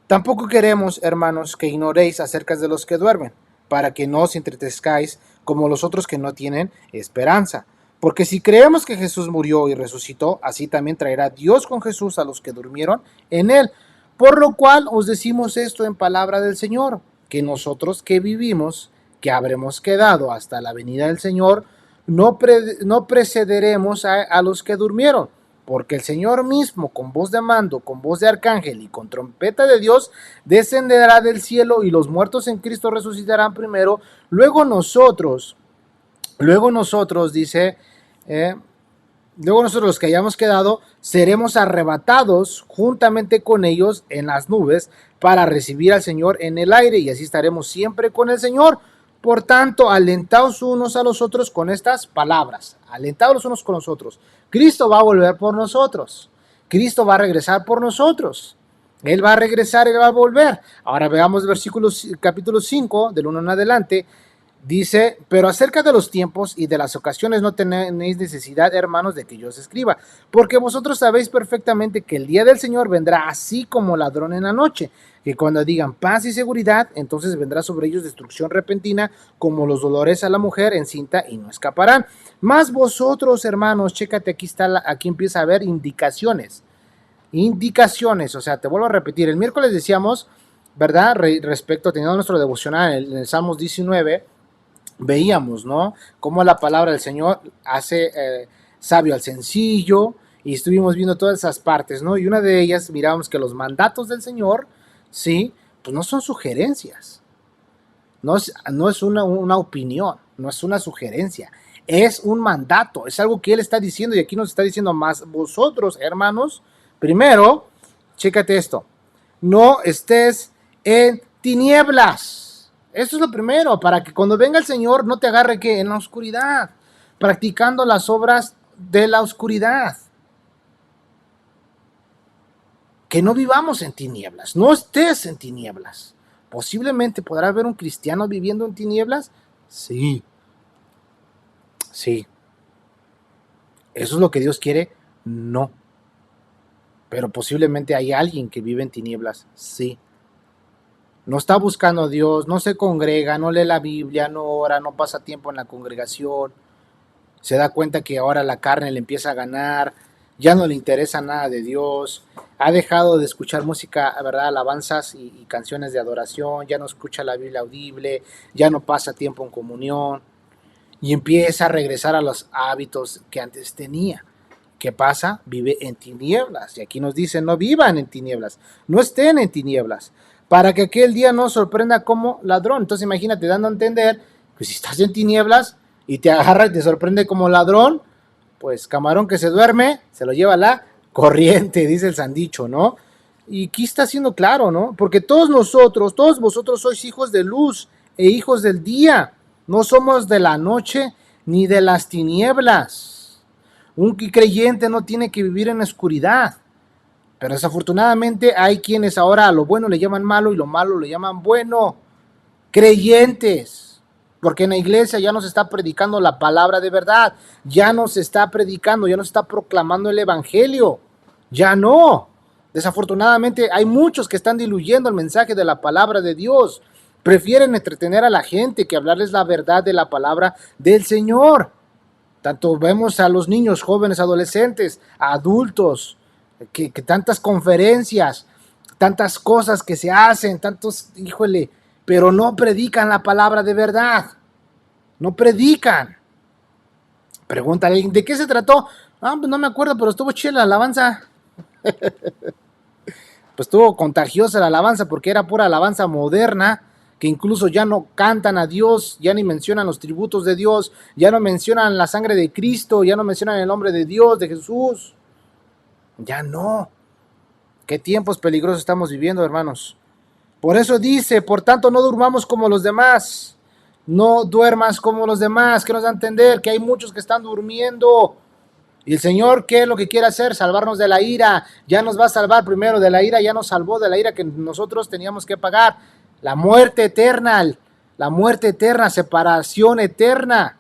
Tampoco queremos, hermanos, que ignoréis acerca de los que duermen, para que no os entristezcáis como los otros que no tienen esperanza. Porque si creemos que Jesús murió y resucitó, así también traerá Dios con Jesús a los que durmieron en él. Por lo cual os decimos esto en palabra del Señor, que nosotros que vivimos, que habremos quedado hasta la venida del Señor, no precederemos a los que durmieron. Porque el Señor mismo, con voz de mando, con voz de arcángel y con trompeta de Dios, descenderá del cielo y los muertos en Cristo resucitarán primero. Luego nosotros, dice, luego nosotros los que hayamos quedado, seremos arrebatados juntamente con ellos en las nubes para recibir al Señor en el aire y así estaremos siempre con el Señor. Por tanto, alentaos unos a los otros con estas palabras. Alentaos los unos con los otros. Cristo va a volver por nosotros. Cristo va a regresar por nosotros. Él va a regresar, Él va a volver. Ahora veamos capítulo 5, del 1 en adelante. Dice, pero acerca de los tiempos y de las ocasiones no tenéis necesidad, hermanos, de que yo os escriba, porque vosotros sabéis perfectamente que el día del Señor vendrá así como ladrón en la noche, que cuando digan paz y seguridad, entonces vendrá sobre ellos destrucción repentina, como los dolores a la mujer encinta y no escaparán. Mas vosotros, hermanos, chécate, aquí empieza a haber indicaciones, o sea, te vuelvo a repetir, el miércoles decíamos, ¿verdad? Respecto, teniendo nuestro devocional en el Salmos 19, veíamos, ¿no? Cómo la palabra del Señor hace sabio al sencillo, y estuvimos viendo todas esas partes, ¿no? Y una de ellas mirábamos que los mandatos del Señor, sí, pues no son sugerencias, no es una opinión, no es una sugerencia, es un mandato, es algo que Él está diciendo, y aquí nos está diciendo más, vosotros, hermanos, primero, chécate esto, no estés en tinieblas. Esto es lo primero, para que cuando venga el Señor no te agarre que en la oscuridad, practicando las obras de la oscuridad. Que no vivamos en tinieblas, no estés en tinieblas. Posiblemente podrá haber un cristiano viviendo en tinieblas. Sí. ¿Eso es lo que Dios quiere? No. Pero posiblemente hay alguien que vive en tinieblas. Sí. No está buscando a Dios, no se congrega, no lee la Biblia, no ora, no pasa tiempo en la congregación. Se da cuenta que ahora la carne le empieza a ganar, ya no le interesa nada de Dios, ha dejado de escuchar música, ¿verdad? Alabanzas y canciones de adoración, ya no escucha la Biblia audible, ya no pasa tiempo en comunión y empieza a regresar a los hábitos que antes tenía. ¿Qué pasa? Vive en tinieblas. Y aquí nos dice, no vivan en tinieblas, no estén en tinieblas, para que aquel día no sorprenda como ladrón. Entonces imagínate, dando a entender que si estás en tinieblas y te agarra y te sorprende como ladrón, pues camarón que se duerme, se lo lleva la corriente, dice el sandicho, ¿no? Y aquí está siendo claro, ¿no? Porque todos vosotros sois hijos de luz e hijos del día. No somos de la noche ni de las tinieblas. Un creyente no tiene que vivir en la oscuridad. Pero desafortunadamente hay quienes ahora a lo bueno le llaman malo y lo malo le llaman bueno. Creyentes. Porque en la iglesia ya no se está predicando la palabra de verdad. Ya no se está predicando, ya no se está proclamando el evangelio. Ya no. Desafortunadamente hay muchos que están diluyendo el mensaje de la palabra de Dios. Prefieren entretener a la gente que hablarles la verdad de la palabra del Señor. Tanto vemos a los niños, jóvenes, adolescentes, adultos, que tantas conferencias, tantas cosas que se hacen, pero no predican la palabra de verdad. No predican. Pregúntale, ¿de qué se trató? Pues no me acuerdo, pero estuvo chila la alabanza. Pues estuvo contagiosa la alabanza porque era pura alabanza moderna, que incluso ya no cantan a Dios, ya ni mencionan los tributos de Dios, ya no mencionan la sangre de Cristo, ya no mencionan el nombre de Dios, de Jesús. Ya no. ¿Qué tiempos peligrosos estamos viviendo, hermanos? Por eso dice, por tanto no durmamos como los demás. No duermas como los demás. ¿Qué nos da a entender? Que hay muchos que están durmiendo. Y el Señor, ¿qué es lo que quiere hacer? Salvarnos de la ira. Ya nos va a salvar primero de la ira, ya nos salvó de la ira que nosotros teníamos que pagar. La muerte eterna, separación eterna.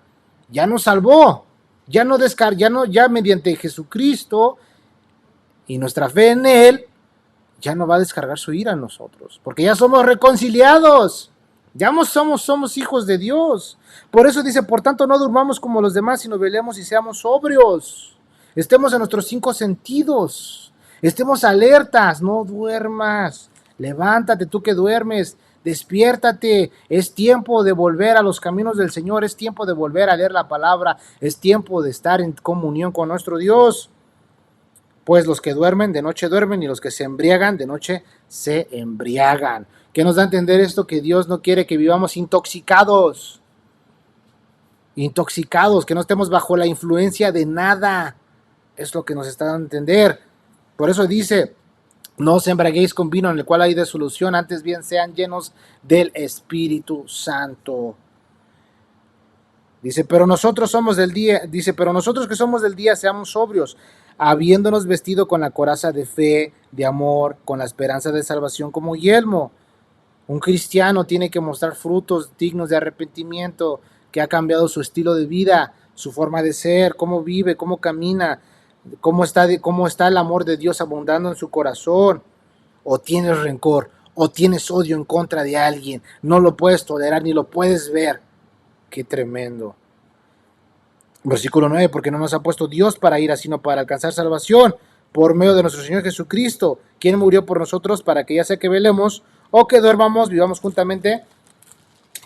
Ya nos salvó. Ya mediante Jesucristo y nuestra fe en Él, ya no va a descargar su ira en nosotros, porque ya somos reconciliados, ya somos hijos de Dios. Por eso dice, por tanto no durmamos como los demás, sino velemos y seamos sobrios, estemos en nuestros 5 sentidos, estemos alertas, no duermas, levántate tú que duermes, despiértate, es tiempo de volver a los caminos del Señor, es tiempo de volver a leer la palabra, es tiempo de estar en comunión con nuestro Dios. Pues los que duermen, de noche duermen, y los que se embriagan, de noche se embriagan. ¿Qué nos da a entender esto? Que Dios no quiere que vivamos intoxicados, que no estemos bajo la influencia de nada. Es lo que nos está dando a entender. Por eso dice, no os embriaguéis con vino en el cual hay disolución, antes bien sean llenos del Espíritu Santo. Dice, pero nosotros que somos del día, seamos sobrios, habiéndonos vestido con la coraza de fe, de amor, con la esperanza de salvación como yelmo. Un cristiano tiene que mostrar frutos dignos de arrepentimiento, que ha cambiado su estilo de vida, su forma de ser, cómo vive, cómo camina, cómo está el amor de Dios abundando en su corazón. O tienes rencor, o tienes odio en contra de alguien, no lo puedes tolerar ni lo puedes ver. Qué tremendo. Versículo 9, porque no nos ha puesto Dios para ira, sino para alcanzar salvación por medio de nuestro Señor Jesucristo, quien murió por nosotros para que ya sea que velemos o que duermamos, vivamos juntamente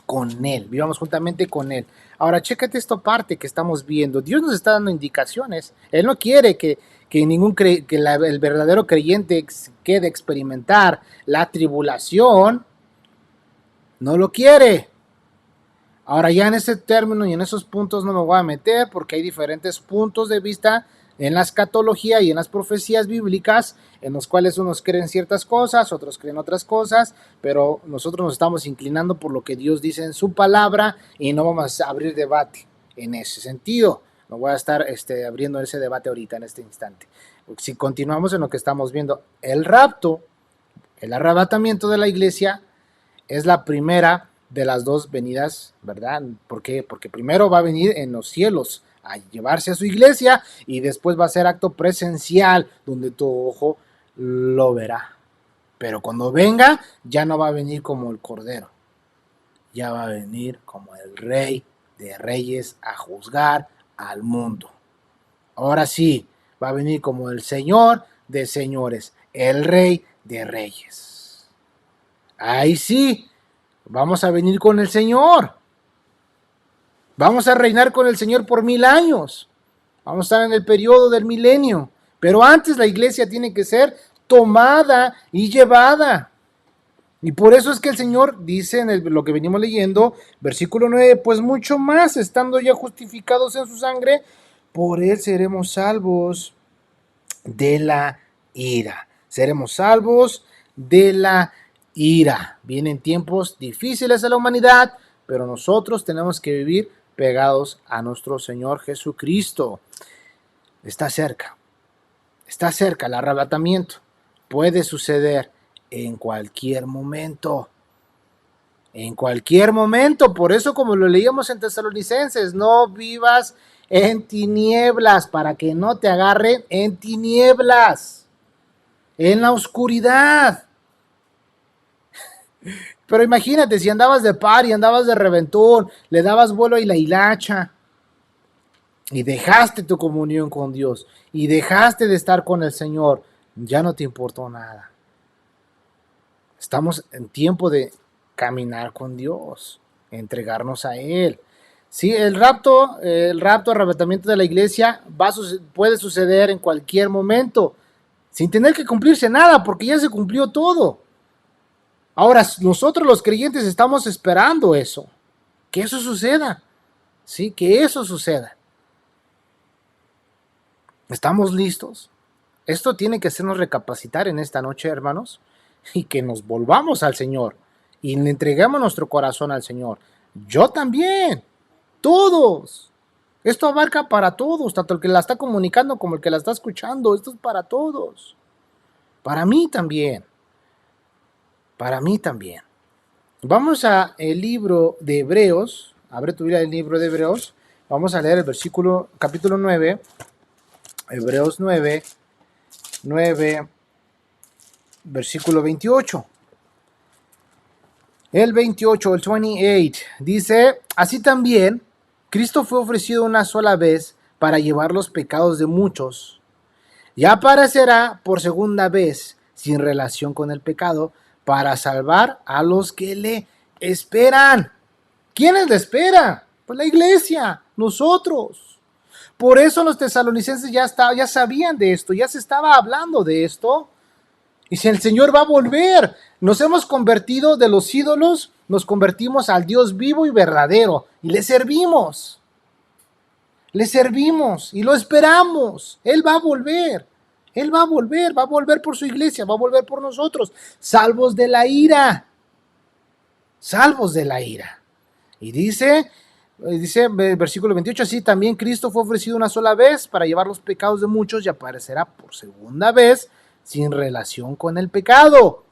con Él. Ahora, chécate esta parte que estamos viendo. Dios nos está dando indicaciones. Él no quiere que el verdadero creyente quede experimentar la tribulación. No lo quiere. Ahora ya en ese término y en esos puntos no me voy a meter porque hay diferentes puntos de vista en la escatología y en las profecías bíblicas en los cuales unos creen ciertas cosas, otros creen otras cosas, pero nosotros nos estamos inclinando por lo que Dios dice en su palabra y no vamos a abrir debate en ese sentido. No voy a estar abriendo ese debate ahorita en este instante. Si continuamos en lo que estamos viendo, el rapto, el arrebatamiento de la iglesia es la primera de las dos venidas, ¿verdad? ¿Por qué? Porque primero va a venir en los cielos a llevarse a su iglesia y después va a ser acto presencial donde tu ojo lo verá. Pero cuando venga ya no va a venir como el Cordero, ya va a venir como el Rey de Reyes a juzgar al mundo. Ahora sí, va a venir como el Señor de Señores, el Rey de Reyes. Ahí sí, vamos a venir con el Señor. Vamos a reinar con el Señor por 1000 años. Vamos a estar en el periodo del milenio. Pero antes la iglesia tiene que ser tomada y llevada. Y por eso es que el Señor dice en lo que venimos leyendo, versículo 9, pues mucho más, estando ya justificados en su sangre, por Él seremos salvos de la ira. Seremos salvos de la ira. Vienen tiempos difíciles a la humanidad, pero nosotros tenemos que vivir pegados a nuestro Señor Jesucristo. Está cerca el arrebatamiento. Puede suceder en cualquier momento. Por eso, como lo leíamos en Tesalonicenses, no vivas en tinieblas, para que no te agarren en tinieblas, en la oscuridad. Pero imagínate, si andabas de party, andabas de reventón, le dabas vuelo a la hilacha, y dejaste tu comunión con Dios, y dejaste de estar con el Señor, ya no te importó nada. Estamos en tiempo de caminar con Dios, entregarnos a Él. Sí, el arrebatamiento de la iglesia puede suceder en cualquier momento, sin tener que cumplirse nada, porque ya se cumplió todo. Ahora, nosotros los creyentes estamos esperando eso, que eso suceda, ¿sí? Que eso suceda. ¿Estamos listos? Esto tiene que hacernos recapacitar en esta noche, hermanos, y que nos volvamos al Señor y le entreguemos nuestro corazón al Señor. Yo también, todos. Esto abarca para todos, tanto el que la está comunicando como el que la está escuchando. Esto es para todos. Para mí también. Para mí también. Vamos a el libro de Hebreos. Abre tu Biblia el libro de Hebreos. Vamos a leer el versículo, capítulo 9. Hebreos 9, versículo 28. El 28, el 28, dice, así también, Cristo fue ofrecido una sola vez para llevar los pecados de muchos. Y aparecerá por segunda vez, sin relación con el pecado, para salvar a los que le esperan. ¿Quiénes le esperan? Pues la iglesia, nosotros. Por eso los tesalonicenses ya sabían de esto, ya se estaba hablando de esto. Y si el Señor va a volver, nos hemos convertido de los ídolos, nos convertimos al Dios vivo y verdadero. Y le servimos. Le servimos y lo esperamos. Él va a volver. Él va a volver por su iglesia, va a volver por nosotros, salvos de la ira. Salvos de la ira. Y dice versículo 28, así también Cristo fue ofrecido una sola vez para llevar los pecados de muchos y aparecerá por segunda vez sin relación con el pecado.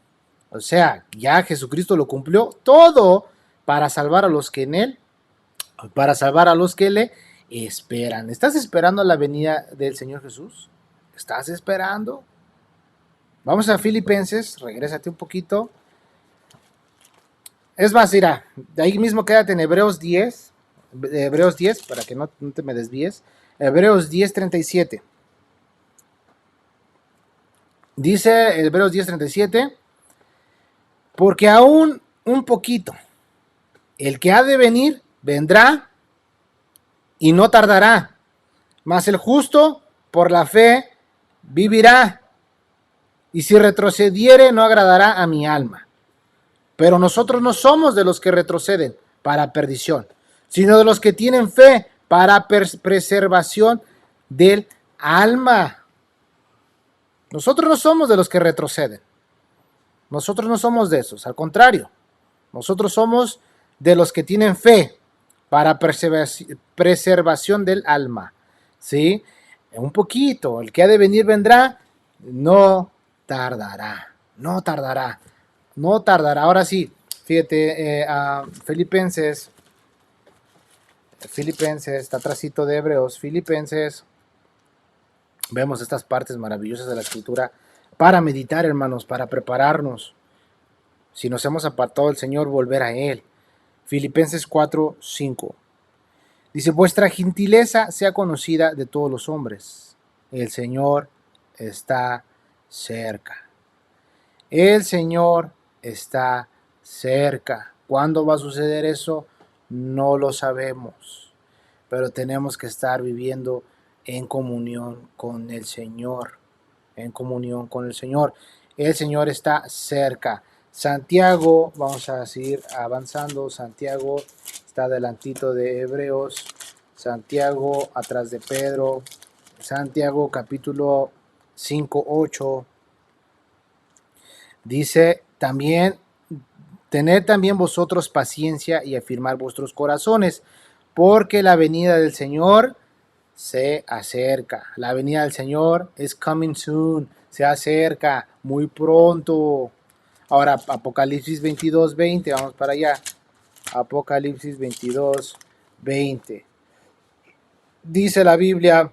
O sea, ya Jesucristo lo cumplió todo para salvar a los que en él, para salvar a los que le esperan. ¿Estás esperando la venida del Señor Jesús? ¿Estás esperando? Vamos a Filipenses, regrésate un poquito. Es más, mira, de ahí mismo quédate en Hebreos 10, para que no te me desvíes. Hebreos 10, 37. Dice Hebreos 10, 37, porque aún un poquito, el que ha de venir, vendrá y no tardará, mas el justo por la fe vivirá, y si retrocediere no agradará a mi alma. Pero nosotros no somos de los que retroceden para perdición, sino de los que tienen fe para preservación del alma. Nosotros no somos de los que retroceden. Nosotros no somos de esos, al contrario. Nosotros somos de los que tienen fe para preservación del alma. ¿Sí? Un poquito, el que ha de venir vendrá, no tardará, no tardará. No tardará. Ahora sí, fíjate, Filipenses, está atrásito de Hebreos, Filipenses, vemos estas partes maravillosas de la escritura para meditar, hermanos, para prepararnos. Si nos hemos apartado del Señor, volver a Él. Filipenses 4, 5. Dice, vuestra gentileza sea conocida de todos los hombres. El Señor está cerca. El Señor está cerca. ¿Cuándo va a suceder eso? No lo sabemos. Pero tenemos que estar viviendo en comunión con el Señor. En comunión con el Señor. El Señor está cerca. Santiago, vamos a seguir avanzando. Santiago está adelantito de Hebreos. Santiago atrás de Pedro. Santiago capítulo 5, 8. Dice también, tened también vosotros paciencia y afirmar vuestros corazones, porque la venida del Señor se acerca. La venida del Señor es coming soon, se acerca muy pronto. Ahora, Apocalipsis 22, 20, vamos para allá. Apocalipsis 22, 20. Dice la Biblia,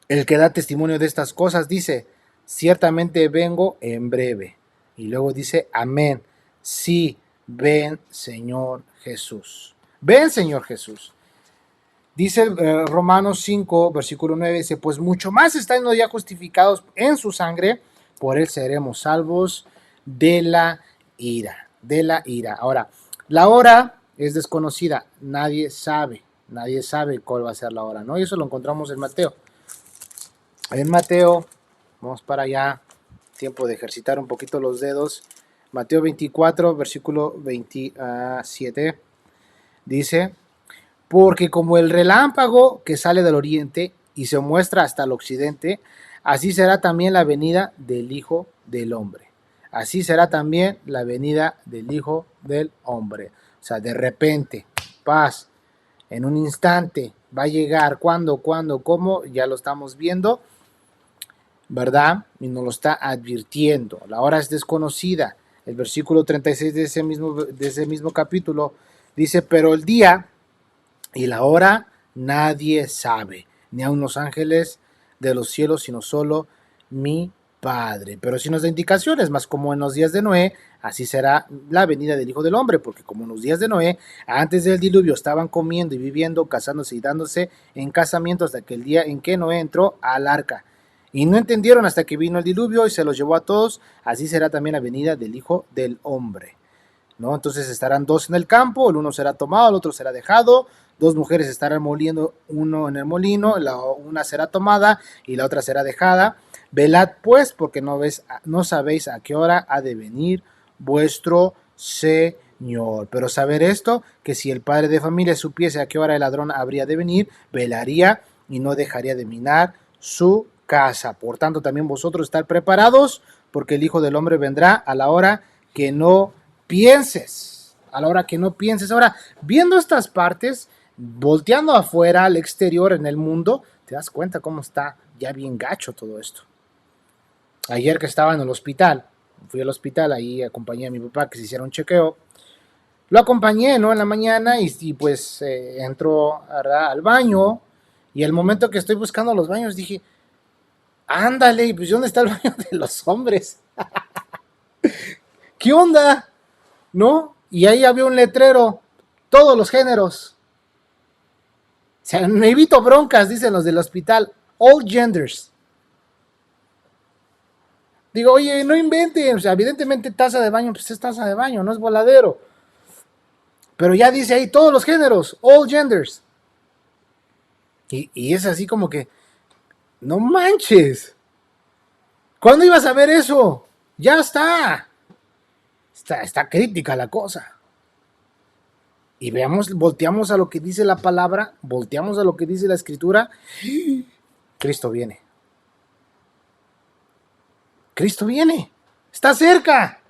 el que da testimonio de estas cosas dice, ciertamente vengo en breve. Y luego dice, amén. Sí, ven Señor Jesús. Ven Señor Jesús. Dice Romanos 5, versículo 9, dice, pues mucho más estando ya justificados en su sangre, por él seremos salvos de la ira. De la ira. Ahora, la hora es desconocida. Nadie sabe cuál va a ser la hora, ¿no? Y eso lo encontramos en Mateo. En Mateo, vamos para allá, tiempo de ejercitar un poquito los dedos. Mateo 24, versículo 27, dice, porque como el relámpago que sale del oriente y se muestra hasta el occidente, así será también la venida del Hijo del Hombre. Así será también la venida del Hijo del Hombre. O sea, de repente, paz, en un instante, va a llegar. ¿Cuándo? ¿Cómo? Ya lo estamos viendo, ¿verdad? Y nos lo está advirtiendo. La hora es desconocida. El versículo 36 de ese mismo capítulo dice, pero el día y la hora nadie sabe, ni aun los ángeles de los cielos, sino solo mi Padre. Pero sí nos da indicaciones, más como en los días de Noé, así será la venida del Hijo del Hombre, porque como en los días de Noé, antes del diluvio estaban comiendo y viviendo, casándose y dándose en casamiento hasta que el día en que Noé entró al arca. Y no entendieron hasta que vino el diluvio y se los llevó a todos, así será también la venida del Hijo del Hombre. ¿No? Entonces estarán dos en el campo, el uno será tomado, el otro será dejado, dos mujeres estarán moliendo, uno en el molino, una será tomada y la otra será dejada. Velad pues, porque no sabéis a qué hora ha de venir vuestro Señor. Pero saber esto, que si el padre de familia supiese a qué hora el ladrón habría de venir, velaría y no dejaría de minar su casa. Por tanto, también vosotros estar preparados, porque el Hijo del Hombre vendrá a la hora que no pienses, a la hora que no pienses. Ahora, viendo estas partes, volteando afuera, al exterior, en el mundo, te das cuenta cómo está ya bien gacho todo esto. Ayer que estaba en el hospital, fui al hospital, ahí acompañé a mi papá que se hiciera un chequeo. Lo acompañé, ¿no? En la mañana y pues entró al baño y al momento que estoy buscando los baños dije, ándale, y pues ¿dónde está el baño de los hombres? ¿Qué onda? ¿No? Y ahí había un letrero, todos los géneros. O sea, me evito broncas, dicen los del hospital, all genders. Digo, oye, no inventen, o sea, evidentemente taza de baño, pues es taza de baño, no es voladero. Pero ya dice ahí todos los géneros, all genders. Y es así como que, no manches. ¿Cuándo ibas a ver eso? Ya está. Está crítica la cosa. Y veamos, volteamos a lo que dice la palabra, volteamos a lo que dice la escritura. Cristo viene. Cristo viene. Está cerca.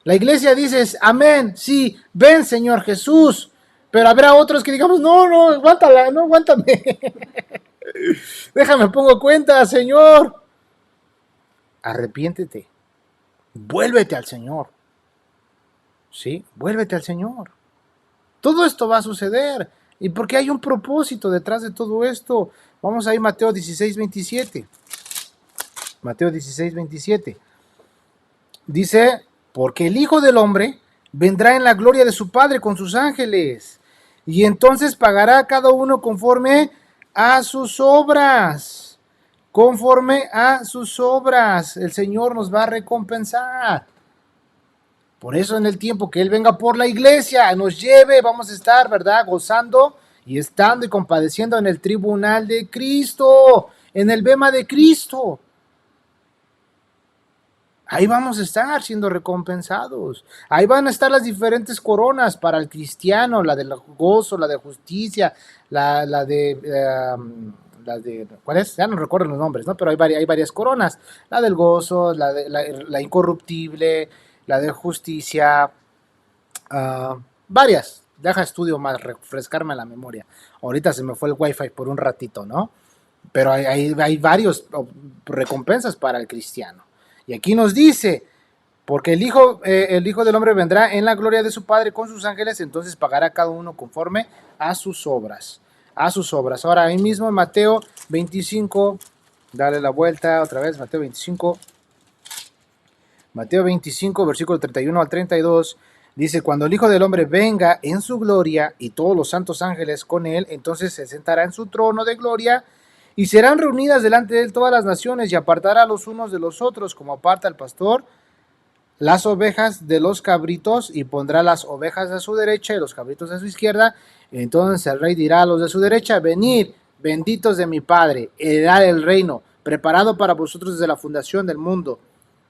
La iglesia dice, amén, sí, ven Señor Jesús. Pero habrá otros que digamos, no, aguántala, no, aguántame. Déjame, pongo cuenta, Señor. Arrepiéntete. Vuélvete al Señor. ¿Sí? Vuélvete al Señor. Todo esto va a suceder. Y porque hay un propósito detrás de todo esto. Vamos a ir a Mateo 16, 27. Mateo 16, 27. Dice, porque el Hijo del Hombre vendrá en la gloria de su Padre con sus ángeles. Y entonces pagará a cada uno conforme a sus obras. Conforme a sus obras. El Señor nos va a recompensar. Por eso en el tiempo que Él venga por la iglesia, nos lleve, vamos a estar, ¿verdad? Gozando y estando y compadeciendo en el tribunal de Cristo, en el bema de Cristo. Ahí vamos a estar siendo recompensados. Ahí van a estar las diferentes coronas para el cristiano, la del gozo, la de justicia, la de, ¿cuál es? Ya no recuerdo los nombres, ¿no? Pero hay varias coronas. La del gozo, la incorruptible, la de justicia, varias. Deja estudio más, refrescarme la memoria. Ahorita se me fue el wifi por un ratito, ¿no? Pero hay varios recompensas para el cristiano. Y aquí nos dice, porque el Hijo del Hombre vendrá en la gloria de su Padre con sus ángeles, entonces pagará cada uno conforme a sus obras. A sus obras. Ahora, ahí mismo en Mateo 25, dale la vuelta otra vez, Mateo 25. Mateo 25, versículo 31 al 32, dice, cuando el Hijo del Hombre venga en su gloria y todos los santos ángeles con él, entonces se sentará en su trono de gloria y serán reunidas delante de él todas las naciones y apartará los unos de los otros como aparta el pastor las ovejas de los cabritos y pondrá las ovejas a su derecha y los cabritos a su izquierda. Entonces el rey dirá a los de su derecha, venid, benditos de mi Padre, heredad el reino, preparado para vosotros desde la fundación del mundo.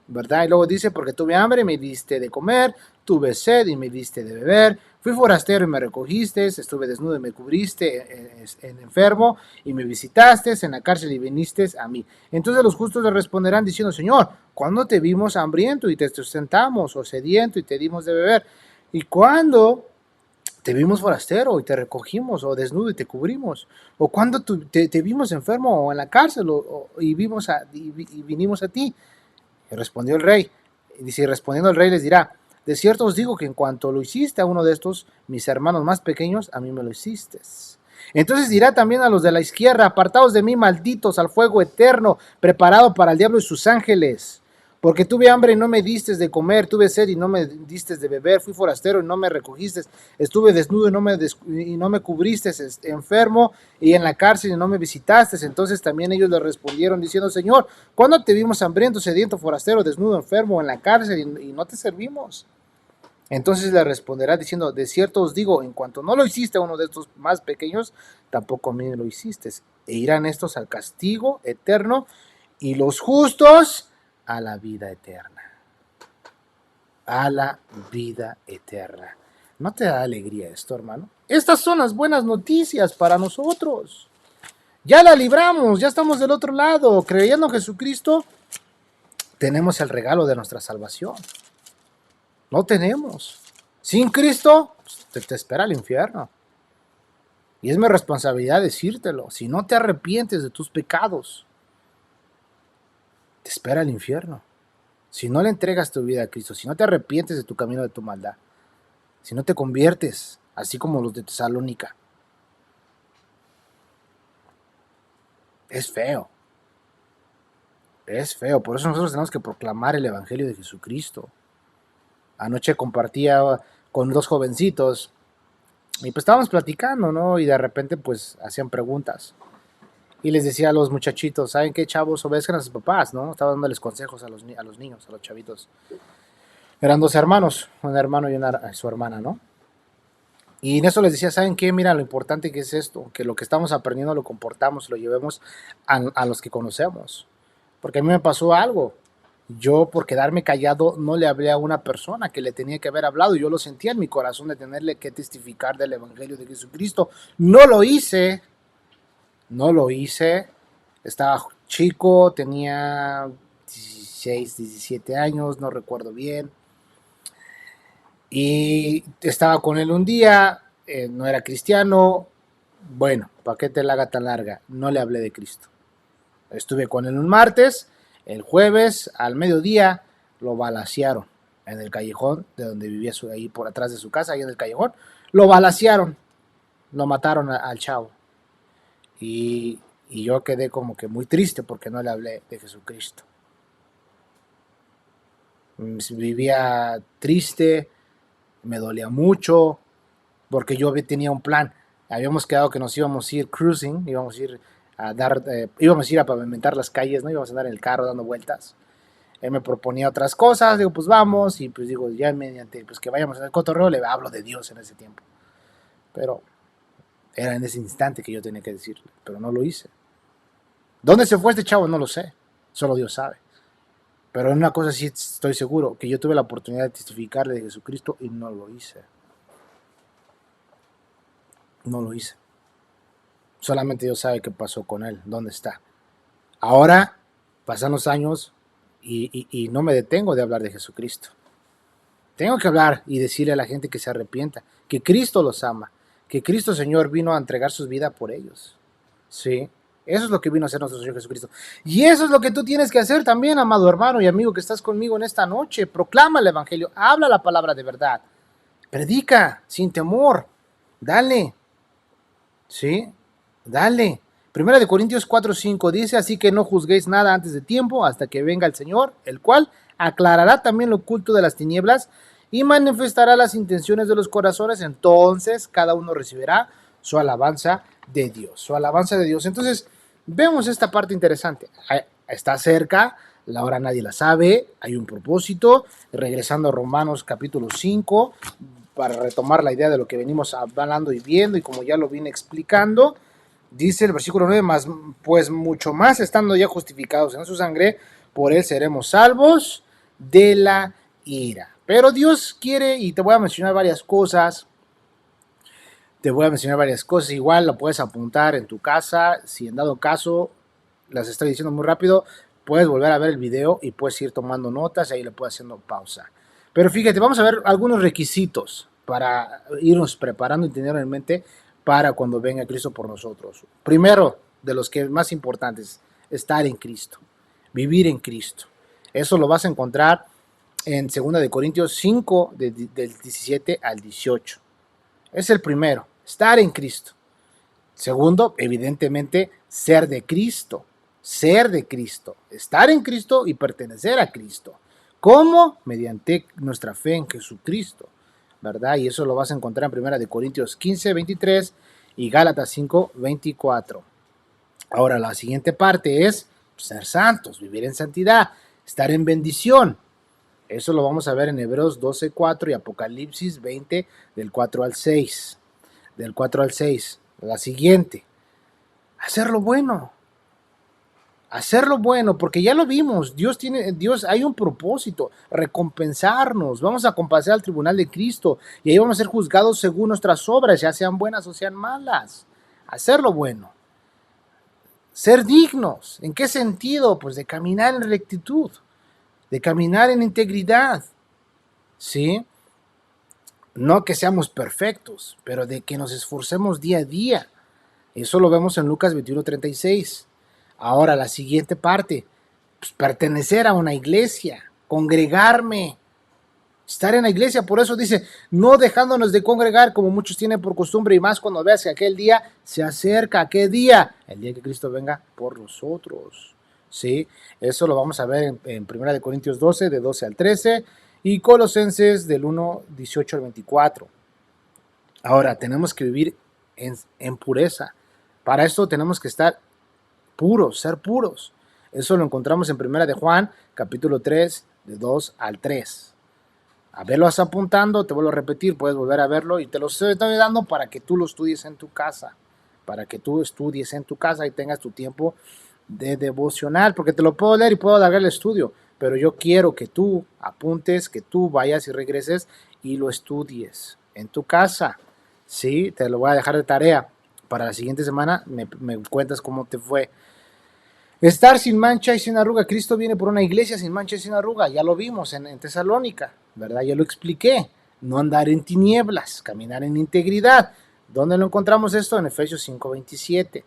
¿verdad? Y luego dice, porque tuve hambre y me diste de comer, tuve sed y me diste de beber, fui forastero y me recogiste, estuve desnudo y me cubriste, enfermo y me visitaste, en la cárcel y viniste a mí. Entonces los justos le responderán diciendo, Señor, ¿cuándo te vimos hambriento y te sustentamos, o sediento y te dimos de beber? ¿Y cuándo te vimos forastero y te recogimos, o desnudo y te cubrimos? ¿O cuándo te vimos enfermo o en la cárcel y vinimos a ti? Y respondió el rey, y dice, respondiendo el rey les dirá, de cierto os digo que en cuanto lo hiciste a uno de estos, mis hermanos más pequeños, a mí me lo hiciste. Entonces dirá también a los de la izquierda, apartaos de mí, malditos, al fuego eterno, preparado para el diablo y sus ángeles. Porque tuve hambre y no me diste de comer, tuve sed y no me diste de beber, fui forastero y no me recogiste, estuve desnudo y no me cubriste, enfermo y en la cárcel y no me visitaste. Entonces también ellos le respondieron diciendo, Señor, ¿cuándo te vimos hambriento, sediento, forastero, desnudo, enfermo, en la cárcel y no te servimos? Entonces le responderá diciendo, de cierto os digo, en cuanto no lo hiciste a uno de estos más pequeños, tampoco a mí lo hiciste. E irán estos al castigo eterno y los justos a la vida eterna. A la vida eterna. ¿No te da alegría esto, hermano? Estas son las buenas noticias para nosotros. Ya la libramos, ya estamos del otro lado. Creyendo en Jesucristo, tenemos el regalo de nuestra salvación. No tenemos. Sin Cristo, te espera el infierno. Y es mi responsabilidad decírtelo. Si no te arrepientes de tus pecados, te espera el infierno. Si no le entregas tu vida a Cristo, si no te arrepientes de tu camino, de tu maldad, si no te conviertes, así como los de Tesalónica, es feo. Es feo. Por eso nosotros tenemos que proclamar el Evangelio de Jesucristo. Anoche compartía con dos jovencitos y pues estábamos platicando, ¿no? Y de repente pues hacían preguntas. Y les decía a los muchachitos, ¿saben qué, chavos? Obedezcan a sus papás, ¿no? Estaba dándoles consejos a los niños, a los chavitos. Eran dos hermanos, un hermano y su hermana, ¿no? Y en eso les decía, ¿saben qué? Mira, lo importante que es esto, que lo que estamos aprendiendo lo comportamos, lo llevemos a los que conocemos. Porque a mí me pasó algo. Yo, por quedarme callado, no le hablé a una persona que le tenía que haber hablado. Yo lo sentía en mi corazón de tenerle que testificar del Evangelio de Jesucristo. No lo hice. No lo hice. Estaba chico, tenía 16, 17 años, no recuerdo bien. Y estaba con él un día, no era cristiano. Bueno, ¿para qué te la haga tan larga? No le hablé de Cristo. Estuve con él un martes, el jueves al mediodía lo balacearon en el callejón de donde vivía, ahí por atrás de su casa, ahí en el callejón. Lo balacearon, lo mataron al chavo. Y yo quedé como que muy triste porque no le hablé de Jesucristo. Vivía triste, me dolía mucho, porque yo tenía un plan. Habíamos quedado que nos íbamos a ir cruising, íbamos a ir a pavimentar las calles, no íbamos a andar en el carro dando vueltas. Él me proponía otras cosas, digo, pues vamos, y pues digo, ya mediante, pues que vayamos en el cotorreo, le hablo de Dios en ese tiempo. Pero era en ese instante que yo tenía que decirle, pero no lo hice. ¿Dónde se fue este chavo? No lo sé, solo Dios sabe. Pero en una cosa sí estoy seguro, que yo tuve la oportunidad de testificarle de Jesucristo y no lo hice. No lo hice. Solamente Dios sabe qué pasó con él, dónde está. Ahora pasan los años y no me detengo de hablar de Jesucristo. Tengo que hablar y decirle a la gente que se arrepienta, que Cristo los ama, que Cristo Señor vino a entregar su vida por ellos. Sí, eso es lo que vino a hacer nuestro Señor Jesucristo. Y eso es lo que tú tienes que hacer también, amado hermano y amigo que estás conmigo en esta noche. Proclama el Evangelio, habla la palabra de verdad, predica sin temor, dale, ¿sí? Dale. Primera de Corintios 4:5 dice, así que no juzguéis nada antes de tiempo, hasta que venga el Señor, el cual aclarará también lo oculto de las tinieblas y manifestará las intenciones de los corazones. Entonces cada uno recibirá su alabanza de Dios. Su alabanza de Dios. Entonces vemos esta parte interesante. Está cerca, la hora nadie la sabe, hay un propósito. Regresando a Romanos capítulo 5, para retomar la idea de lo que venimos hablando y viendo, y como ya lo vine explicando, dice el versículo 9, pues mucho más estando ya justificados en su sangre, por él seremos salvos, de la ira. Pero Dios quiere, y te voy a mencionar varias cosas. Igual lo puedes apuntar en tu casa. Si en dado caso las estoy diciendo muy rápido, puedes volver a ver el video y puedes ir tomando notas y ahí le puedes haciendo pausa. Pero fíjate, vamos a ver algunos requisitos para irnos preparando y tenerlo en mente para cuando venga Cristo por nosotros. Primero, de los que más importantes, estar en Cristo, vivir en Cristo. Eso lo vas a encontrar en 2 de Corintios 5, del 17 al 18. Es el primero, estar en Cristo. Segundo, evidentemente, ser de Cristo. Ser de Cristo, estar en Cristo y pertenecer a Cristo. ¿Cómo? Mediante nuestra fe en Jesucristo, ¿verdad? Y eso lo vas a encontrar en 1 de Corintios 15, 23 y Gálatas 5, 24. Ahora, la siguiente parte es ser santos, vivir en santidad, estar en bendición. Eso lo vamos a ver en Hebreos 12, 4 y Apocalipsis 20, del 4 al 6. Del 4 al 6. La siguiente, hacer lo bueno. Hacerlo bueno, porque ya lo vimos, Dios, hay un propósito, recompensarnos, vamos a comparecer al tribunal de Cristo y ahí vamos a ser juzgados según nuestras obras, ya sean buenas o sean malas. Hacerlo bueno, ser dignos, ¿en qué sentido? Pues de caminar en rectitud, de caminar en integridad, ¿sí? No que seamos perfectos, pero de que nos esforcemos día a día. Eso lo vemos en Lucas 21:36. Ahora, la siguiente parte, pues, pertenecer a una iglesia, congregarme, estar en la iglesia. Por eso dice, no dejándonos de congregar como muchos tienen por costumbre, y más cuando veas que aquel día se acerca. ¿Qué día? El día que Cristo venga por nosotros. ¿Sí? Eso lo vamos a ver en 1 de Corintios 12, de 12 al 13, y Colosenses del 1, 18 al 24. Ahora, tenemos que vivir en pureza. Para esto tenemos que estar puros, ser puros. Eso lo encontramos en 1 de Juan, capítulo 3, de 2 al 3. A verlo vas apuntando, te vuelvo a repetir, puedes volver a verlo y te lo estoy dando para que tú lo estudies en tu casa. Para que tú estudies en tu casa y tengas tu tiempo de devocional, porque te lo puedo leer y puedo alargar el estudio, pero yo quiero que tú apuntes, que tú vayas y regreses y lo estudies en tu casa. Sí, te lo voy a dejar de tarea. Para la siguiente semana me cuentas cómo te fue. Estar sin mancha y sin arruga. Cristo viene por una iglesia sin mancha y sin arruga. Ya lo vimos en Tesalónica, ¿verdad? Ya lo expliqué. No andar en tinieblas, caminar en integridad. ¿Dónde lo encontramos esto? En Efesios 5:27.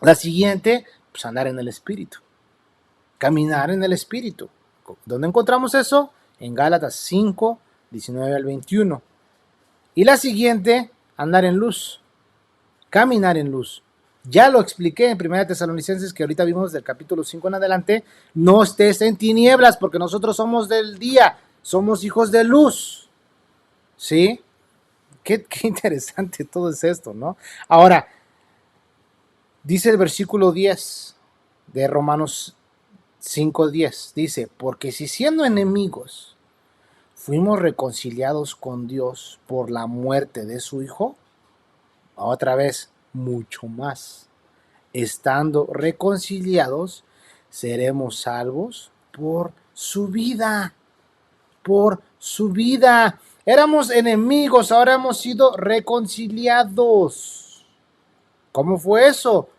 La siguiente, pues andar en el Espíritu. Caminar en el Espíritu. ¿Dónde encontramos eso? En Gálatas 5, 19 al 21. Y la siguiente, andar en luz. Caminar en luz. Ya lo expliqué en 1 Tesalonicenses, que ahorita vimos del capítulo 5 en adelante. No estés en tinieblas, porque nosotros somos del día, somos hijos de luz. ¿Sí? Qué interesante todo es esto, ¿no? Ahora, dice el versículo 10 de Romanos 5:10, dice, porque si siendo enemigos fuimos reconciliados con Dios por la muerte de su Hijo, otra vez, mucho más, estando reconciliados, seremos salvos por su vida. Por su vida. Éramos enemigos, ahora hemos sido reconciliados. ¿Cómo fue eso?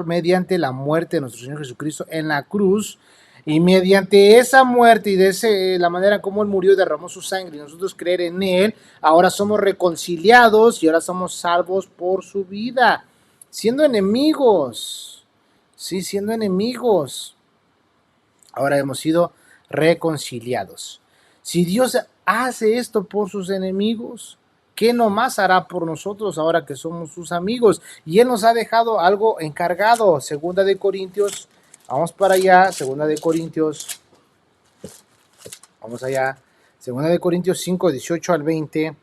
Mediante la muerte de nuestro Señor Jesucristo en la cruz. Y mediante esa muerte y de la manera como Él murió y derramó su sangre y nosotros creer en Él, ahora somos reconciliados y ahora somos salvos por su vida. Siendo enemigos. Sí, siendo enemigos. Ahora hemos sido reconciliados. Si Dios hace esto por sus enemigos, ¿qué no más hará por nosotros ahora que somos sus amigos? Y Él nos ha dejado algo encargado. 2 de Corintios, vamos para allá, 2 de Corintios, vamos allá, 2 de Corintios 5, 18 al 20,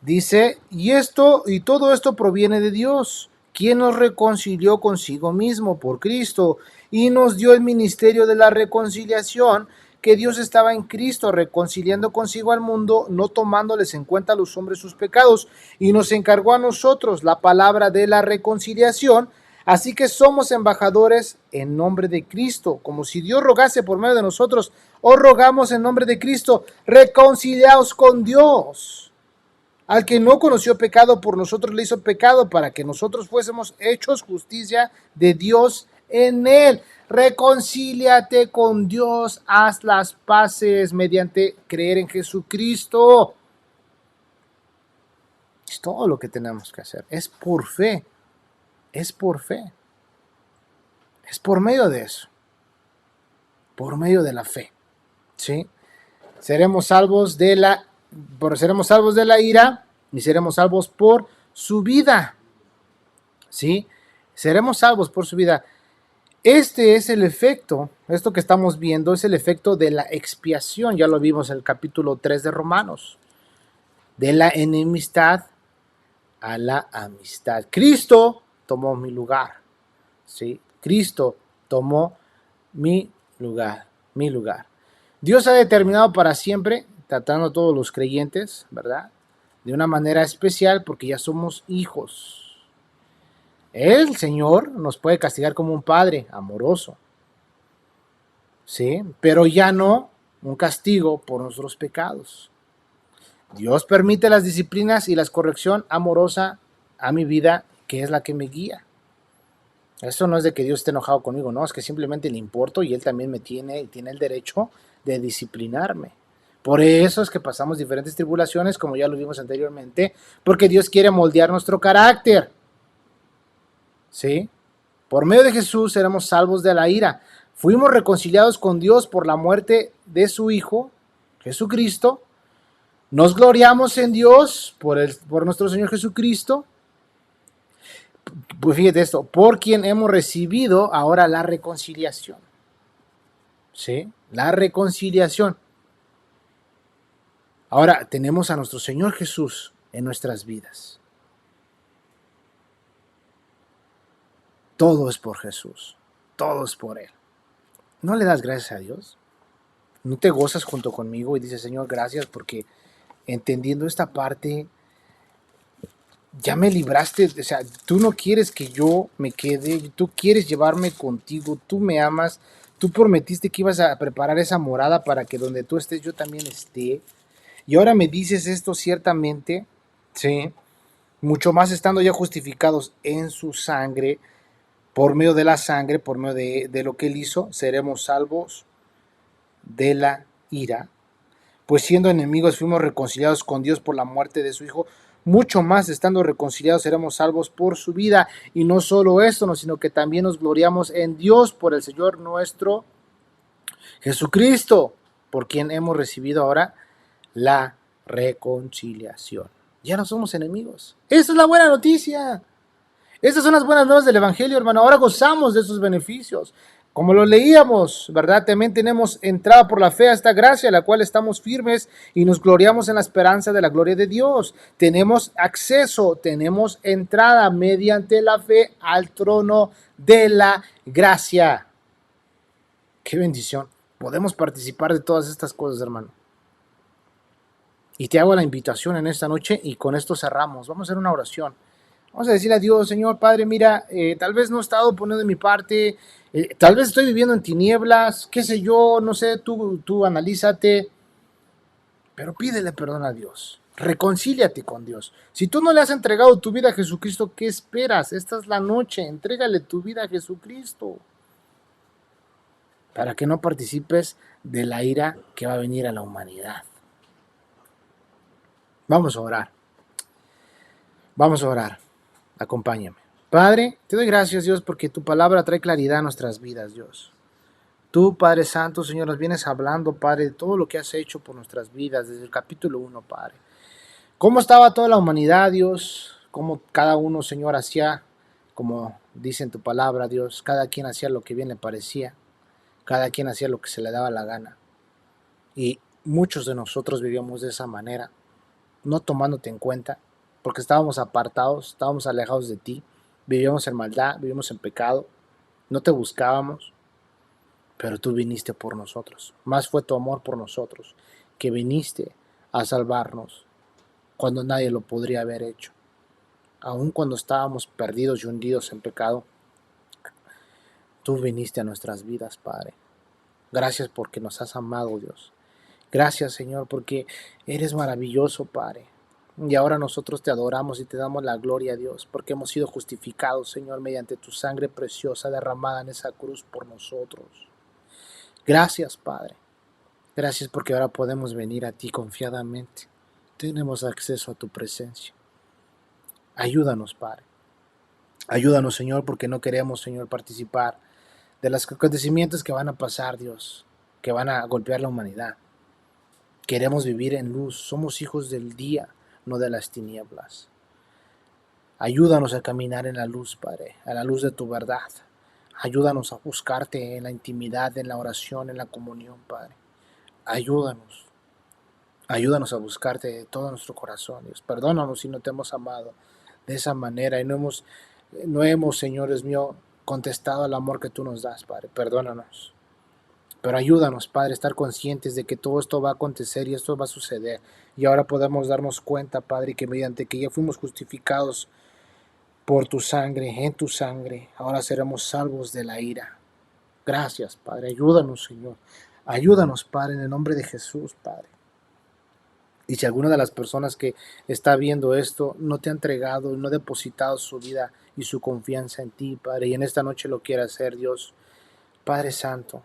dice, y todo esto proviene de Dios, quien nos reconcilió consigo mismo por Cristo, y nos dio el ministerio de la reconciliación, que Dios estaba en Cristo reconciliando consigo al mundo, no tomándoles en cuenta a los hombres sus pecados, y nos encargó a nosotros la palabra de la reconciliación. Así que somos embajadores en nombre de Cristo, como si Dios rogase por medio de nosotros. Os rogamos en nombre de Cristo, reconciliaos con Dios. Al que no conoció pecado, por nosotros le hizo pecado, para que nosotros fuésemos hechos justicia de Dios en él. Reconcíliate con Dios, haz las paces mediante creer en Jesucristo. Es todo lo que tenemos que hacer. Es por fe. Es por fe. Es por medio de eso. Por medio de la fe. ¿Sí? Seremos salvos de la ira y seremos salvos por su vida. ¿Sí? Seremos salvos por su vida. Este es el efecto, esto que estamos viendo es el efecto de la expiación, ya lo vimos en el capítulo 3 de Romanos, de la enemistad a la amistad. Cristo tomó mi lugar, ¿sí? Cristo tomó mi lugar. Dios ha determinado para siempre, tratando a todos los creyentes, ¿verdad? De una manera especial porque ya somos hijos. El Señor nos puede castigar como un padre amoroso, ¿sí? Pero ya no un castigo por nuestros pecados. Dios permite las disciplinas y la corrección amorosa a mi vida, que es la que me guía. Eso no es de que Dios esté enojado conmigo, no, es que simplemente le importo y Él también me tiene el derecho de disciplinarme. Por eso es que pasamos diferentes tribulaciones, como ya lo vimos anteriormente, porque Dios quiere moldear nuestro carácter. ¿Sí? Por medio de Jesús seremos salvos de la ira. Fuimos reconciliados con Dios por la muerte de su Hijo, Jesucristo. Nos gloriamos en Dios por nuestro Señor Jesucristo. Pues fíjate esto, por quien hemos recibido ahora la reconciliación. ¿Sí? La reconciliación. Ahora tenemos a nuestro Señor Jesús en nuestras vidas. Todo es por Jesús. Todo es por Él. ¿No le das gracias a Dios? ¿No te gozas junto conmigo y dices, Señor, gracias porque entendiendo esta parte, ya me libraste? O sea, tú no quieres que yo me quede, tú quieres llevarme contigo, tú me amas, tú prometiste que ibas a preparar esa morada para que donde tú estés yo también esté. Y ahora me dices esto ciertamente, ¿sí? Mucho más estando ya justificados en su sangre, por medio de la sangre, por medio de lo que Él hizo, seremos salvos de la ira. Pues siendo enemigos fuimos reconciliados con Dios por la muerte de su Hijo. Mucho más estando reconciliados seremos salvos por su vida. Y no solo esto, sino que también nos gloriamos en Dios por el Señor nuestro Jesucristo, por quien hemos recibido ahora la reconciliación. Ya no somos enemigos. Esa es la buena noticia. Estas son las buenas nuevas del Evangelio, hermano. Ahora gozamos de esos beneficios. Como lo leíamos, ¿verdad? También tenemos entrada por la fe a esta gracia, la cual estamos firmes y nos gloriamos en la esperanza de la gloria de Dios. Tenemos acceso, tenemos entrada mediante la fe al trono de la gracia. ¡Qué bendición! Podemos participar de todas estas cosas, hermano. Y te hago la invitación en esta noche y con esto cerramos. Vamos a hacer una oración. Vamos a decirle a Dios, Señor Padre, mira, tal vez no he estado poniendo de mi parte, tal vez estoy viviendo en tinieblas, qué sé yo, no sé, tú analízate, pero pídele perdón a Dios, reconcíliate con Dios. Si tú no le has entregado tu vida a Jesucristo, ¿qué esperas? Esta es la noche, entrégale tu vida a Jesucristo, para que no participes de la ira que va a venir a la humanidad. Vamos a orar. Vamos a orar. Acompáñame. Padre, te doy gracias, Dios, porque tu palabra trae claridad a nuestras vidas, Dios. Tú, Padre Santo, Señor, nos vienes hablando, Padre, de todo lo que has hecho por nuestras vidas, desde el capítulo 1, Padre. Cómo estaba toda la humanidad, Dios, cómo cada uno, Señor, hacía, como dice en tu palabra, Dios, cada quien hacía lo que bien le parecía, cada quien hacía lo que se le daba la gana. Y muchos de nosotros vivíamos de esa manera, no tomándote en cuenta, porque estábamos apartados, estábamos alejados de ti, vivíamos en maldad, vivíamos en pecado, no te buscábamos, pero tú viniste por nosotros. Más fue tu amor por nosotros, que viniste a salvarnos cuando nadie lo podría haber hecho. Aun cuando estábamos perdidos y hundidos en pecado, Tú viniste a nuestras vidas, Padre. Gracias porque nos has amado, Dios. Gracias, Señor, porque eres maravilloso, Padre. Y ahora nosotros te adoramos y te damos la gloria, Dios, porque hemos sido justificados, Señor, mediante tu sangre preciosa derramada en esa cruz por nosotros. Gracias, Padre. Gracias porque ahora podemos venir a ti confiadamente. Tenemos acceso a tu presencia. Ayúdanos, Padre. Ayúdanos, Señor, porque no queremos, Señor, participar de los acontecimientos que van a pasar, Dios, que van a golpear la humanidad. Queremos vivir en luz. Somos hijos del día, no de las tinieblas. Ayúdanos a caminar en la luz, Padre, a la luz de tu verdad. Ayúdanos a buscarte en la intimidad, en la oración, en la comunión, Padre. Ayúdanos. Ayúdanos a buscarte de todo nuestro corazón, Dios. Perdónanos si no te hemos amado de esa manera y no hemos, Señor Dios mío, contestado al amor que tú nos das, Padre. Perdónanos. Pero ayúdanos, Padre, a estar conscientes de que todo esto va a acontecer y esto va a suceder. Y ahora podemos darnos cuenta, Padre, que mediante que ya fuimos justificados por tu sangre, en tu sangre, ahora seremos salvos de la ira. Gracias, Padre. Ayúdanos, Señor. Ayúdanos, Padre, en el nombre de Jesús, Padre. Y si alguna de las personas que está viendo esto no te ha entregado, no ha depositado su vida y su confianza en ti, Padre, y en esta noche lo quiere hacer, Dios, Padre Santo,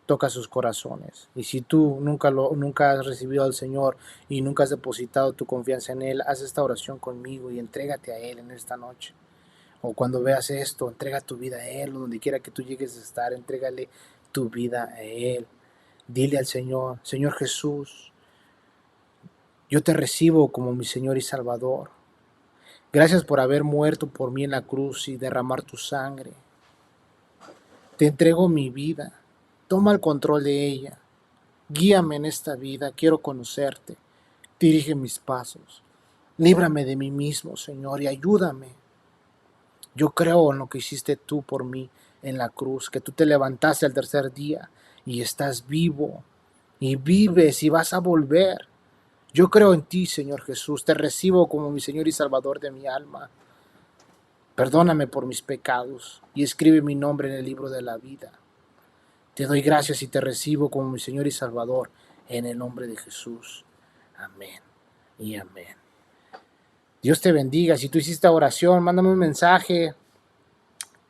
toca sus corazones. Y si tú nunca has recibido al Señor y nunca has depositado tu confianza en Él, haz esta oración conmigo y entrégate a Él en esta noche. O cuando veas esto, entrega tu vida a Él, o donde quiera que tú llegues a estar, entrégale tu vida a Él. Dile al Señor, Señor Jesús, yo te recibo como mi Señor y Salvador. Gracias por haber muerto por mí en la cruz y derramar tu sangre. Te entrego mi vida. Toma el control de ella. Guíame en esta vida. Quiero conocerte. Dirige mis pasos. Líbrame de mí mismo, Señor, y ayúdame. Yo creo en lo que hiciste tú por mí en la cruz, que tú te levantaste al tercer día y estás vivo y vives y vas a volver. Yo creo en ti, Señor Jesús, te recibo como mi Señor y Salvador de mi alma. Perdóname por mis pecados y escribe mi nombre en el libro de la vida. Te doy gracias y te recibo como mi Señor y Salvador en el nombre de Jesús. Amén y amén. Dios te bendiga. Si tú hiciste oración, mándame un mensaje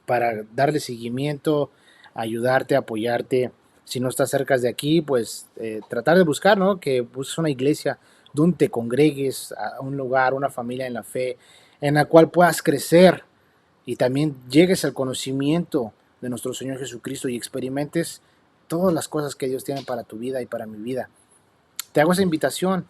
para darle seguimiento, ayudarte, apoyarte. Si no estás cerca de aquí, pues tratar de buscar, ¿no? Que busques una iglesia donde te congregues, a un lugar, una familia en la fe, en la cual puedas crecer y también llegues al conocimiento de nuestro Señor Jesucristo y experimentes todas las cosas que Dios tiene para tu vida y para mi vida. Te hago esa invitación.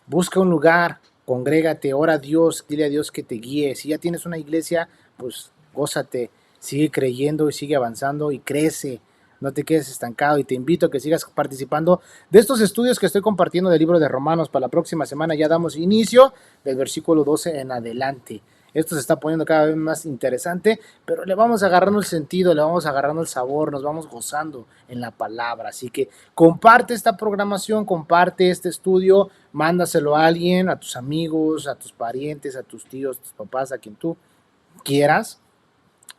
Busca un lugar, congrégate, ora a Dios, dile a Dios que te guíe. Si ya tienes una iglesia, pues gózate, sigue creyendo y sigue avanzando y crece. No te quedes estancado y te invito a que sigas participando de estos estudios que estoy compartiendo del libro de Romanos. Para la próxima semana ya damos inicio del versículo 12 en adelante. Esto se está poniendo cada vez más interesante, pero le vamos agarrando el sentido, le vamos agarrando el sabor, nos vamos gozando en la palabra. Así que comparte esta programación, comparte este estudio, mándaselo a alguien, a tus amigos, a tus parientes, a tus tíos, tus papás, a quien tú quieras,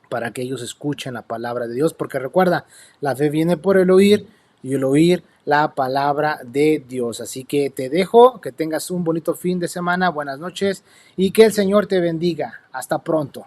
para que ellos escuchen la palabra de Dios, porque recuerda, la fe viene por el oír y el oír la palabra de Dios. Así que te dejo, que tengas un bonito fin de semana, buenas noches y que el Señor te bendiga. Hasta pronto.